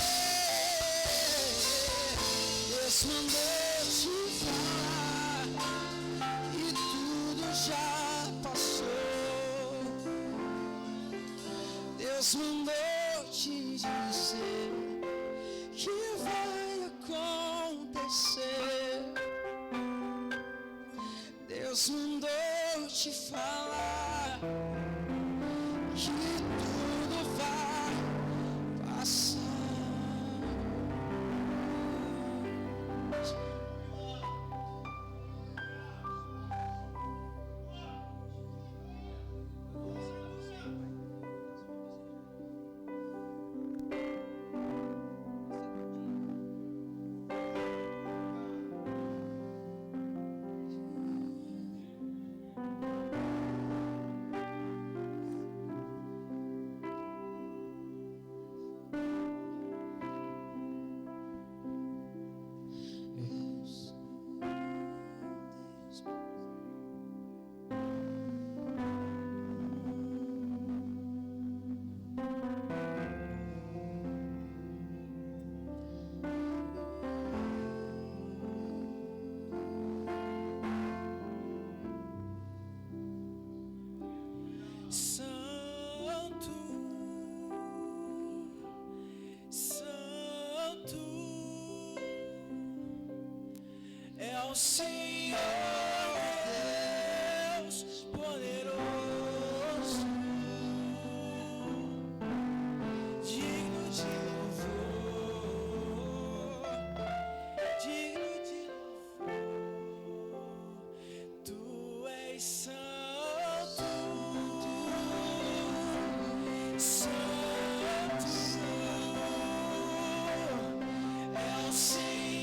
Deus mandou te falar e tudo já passou. Deus mandou te dizer que vai acontecer. Deus mandou vou te falar que tudo vai passar. O Senhor Deus poderoso, digno de louvor, digno de louvor. Tu és santo, santo é o Senhor.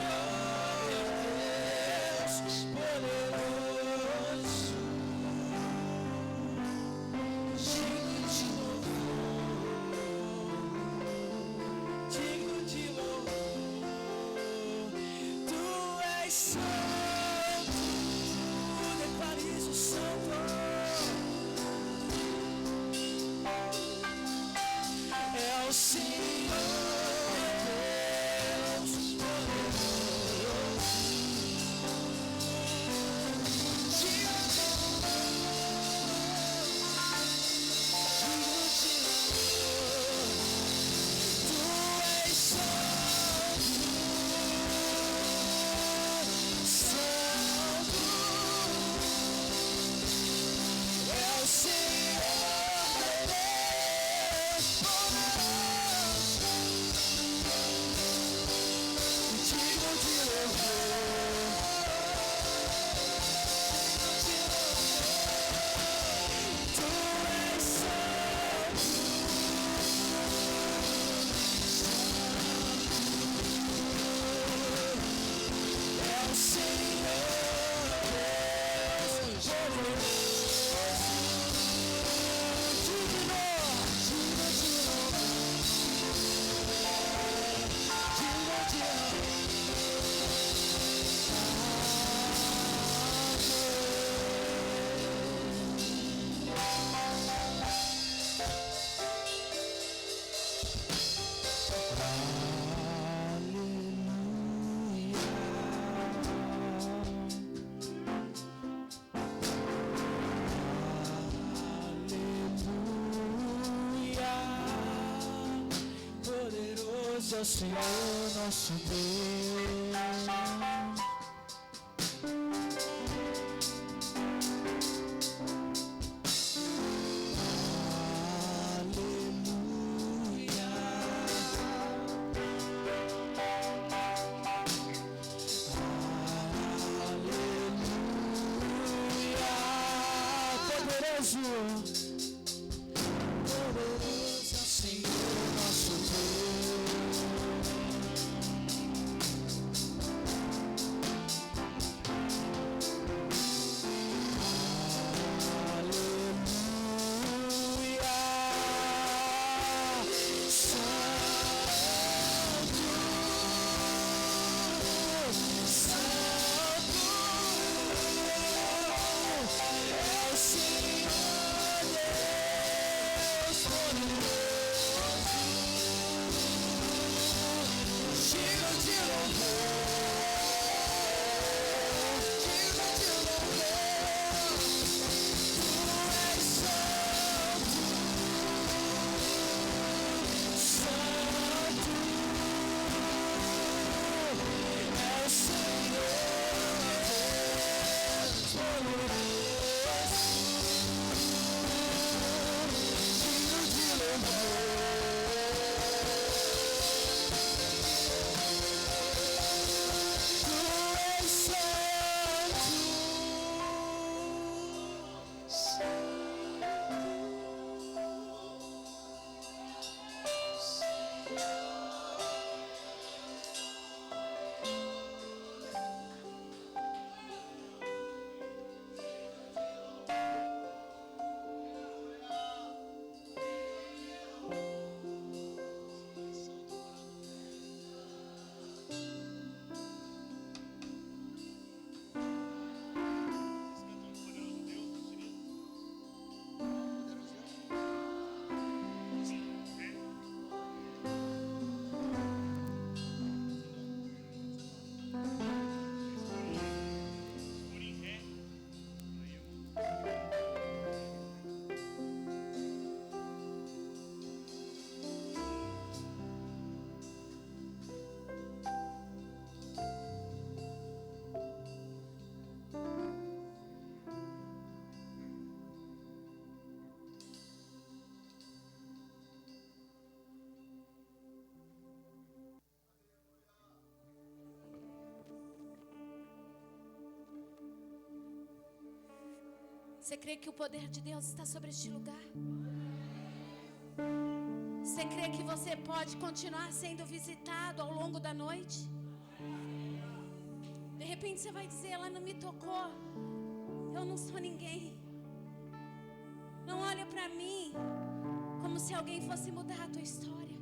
É o Senhor nosso Deus. Aleluia. Aleluia. Poderoso. Poderoso é o Senhor nosso Deus. Você crê que o poder de Deus está sobre este lugar? Você crê que você pode continuar sendo visitado ao longo da noite? De repente você vai dizer, ela não me tocou. Eu não sou ninguém. Não olha para mim como se alguém fosse mudar a tua história.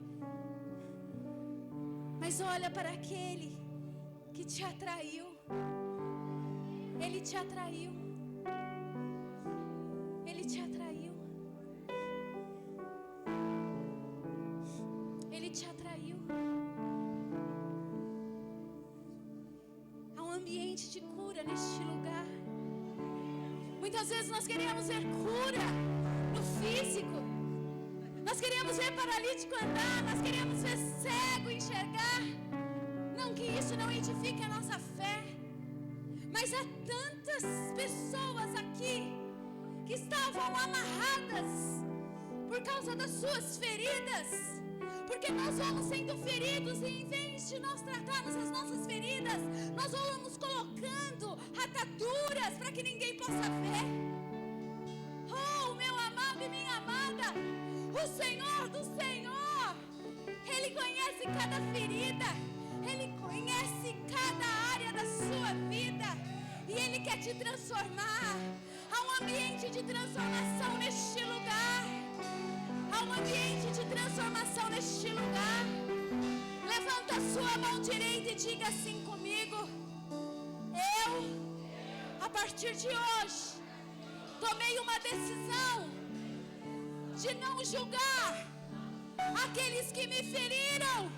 Mas olha para aquele que te atraiu. Ele te atraiu. Ele te atraiu. Ele te atraiu. Há um ambiente de cura neste lugar. Muitas vezes nós queremos ver cura no físico. Nós queremos ver paralítico andar. Nós queremos ver cego enxergar. Não que isso não edifique a nossa fé. Mas há tantas pessoas aqui que estavam amarradas por causa das suas feridas, porque nós vamos sendo feridos e em vez de nós tratarmos as nossas feridas, nós vamos colocando ataduras para que ninguém possa ver. Oh, meu amado e minha amada, o Senhor do Senhor, Ele conhece cada ferida, Ele conhece cada área da sua vida e Ele quer te transformar. Há um ambiente de transformação neste lugar. Há um ambiente de transformação neste lugar. Levanta a sua mão direita e diga assim comigo: eu, a partir de hoje, tomei uma decisão de não julgar aqueles que me feriram,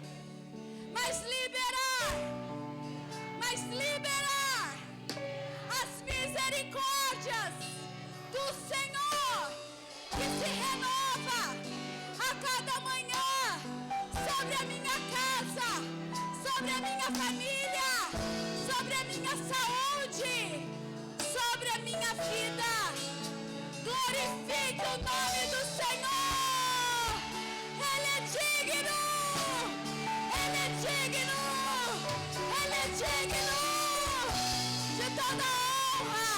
mas liberar as misericórdias do Senhor que se renova a cada manhã sobre a minha casa, sobre a minha família, sobre a minha saúde, sobre a minha vida. Glorifique o nome do Senhor. Ele é digno. Ele é digno. Ele é digno de toda honra,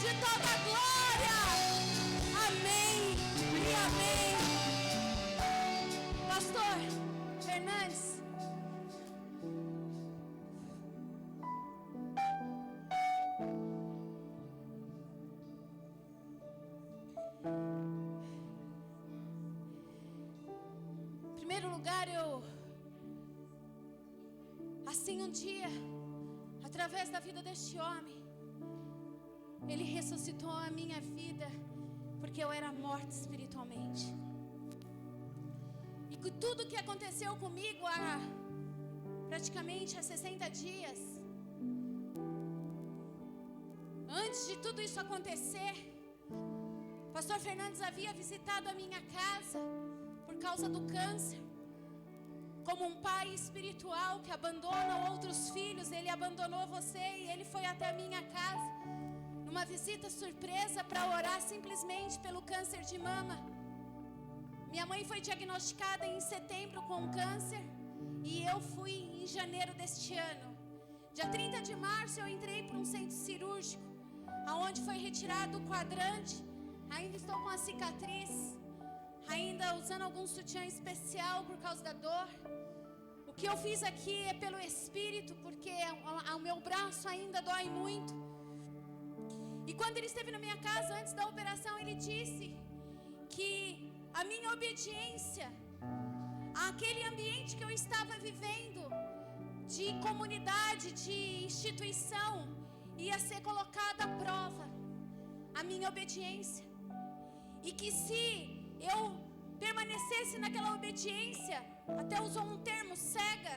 de toda glória. Amém e amém. Pastor Fernandes. Em primeiro lugar, assim um dia, através da vida deste homem, ele ressuscitou a minha vida, porque eu era morta espiritualmente. E com tudo que aconteceu comigo praticamente há 60 dias, antes de tudo isso acontecer, Pastor Fernandes havia visitado a minha casa por causa do câncer. Como um pai espiritual que abandona outros filhos, ele abandonou você e ele foi até a minha casa numa visita surpresa para orar simplesmente pelo câncer de mama. Minha mãe foi diagnosticada em setembro com câncer e eu fui em janeiro deste ano. Dia 30 de março eu entrei para um centro cirúrgico, aonde foi retirado o quadrante. Ainda estou com a cicatriz, ainda usando algum sutiã especial por causa da dor. O que eu fiz aqui é pelo Espírito, porque o meu braço ainda dói muito. E quando ele esteve na minha casa antes da operação, ele disse que a minha obediência àquele ambiente que eu estava vivendo, de comunidade, de instituição, ia ser colocada à prova, a minha obediência. E que se eu permanecesse naquela obediência, até usou um termo, cega,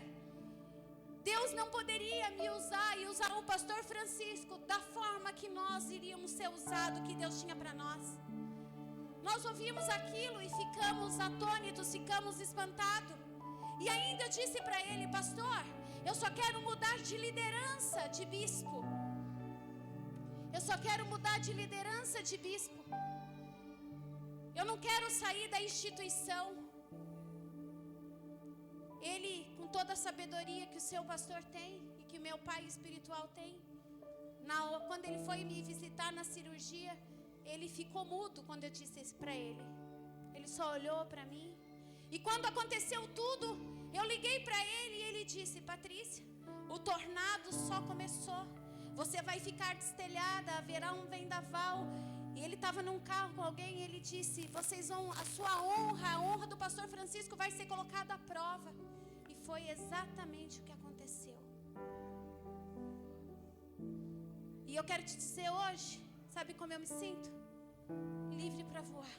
Deus não poderia me usar e usar o pastor Francisco da forma que nós iríamos ser usados, que Deus tinha para nós. Nós ouvimos aquilo e ficamos atônitos, ficamos espantados. E ainda eu disse para ele: pastor, eu só quero mudar de liderança de bispo. Eu só quero mudar de liderança de bispo. Eu não quero sair da instituição. Ele, com toda a sabedoria que o seu pastor tem e que o meu pai espiritual tem, quando ele foi me visitar na cirurgia, ele ficou mudo quando eu disse isso para ele. Ele só olhou para mim. E quando aconteceu tudo, eu liguei para ele e ele disse: Patrícia, o tornado só começou. Você vai ficar destelhada, haverá um vendaval. E ele estava num carro com alguém e ele disse: vocês vão, a sua honra, a honra do pastor Francisco vai ser colocada à prova. E foi exatamente o que aconteceu. E eu quero te dizer hoje, sabe como eu me sinto? Livre para voar.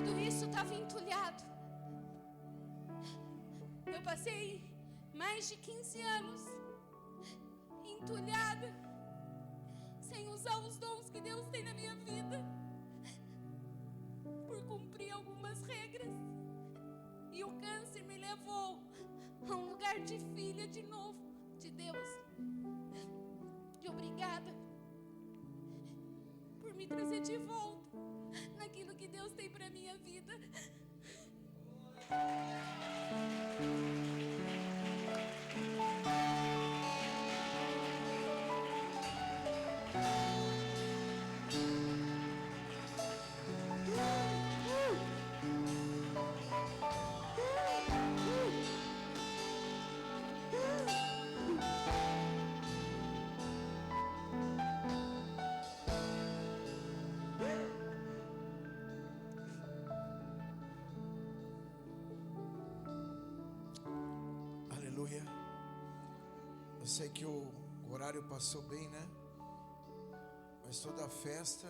Tudo isso estava entulhado. Eu passei mais de 15 anos entulhada, sem usar os dons que Deus tem na minha vida, por cumprir algumas regras. E o câncer me levou a um lugar de filha de novo, de Deus. E obrigada por me trazer de volta naquilo que Deus tem para minha vida. Aleluia. Eu sei que o horário passou bem, né? Mas toda festa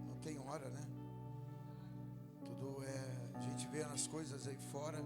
não tem hora, né? Tudo é, a gente vê as coisas aí fora.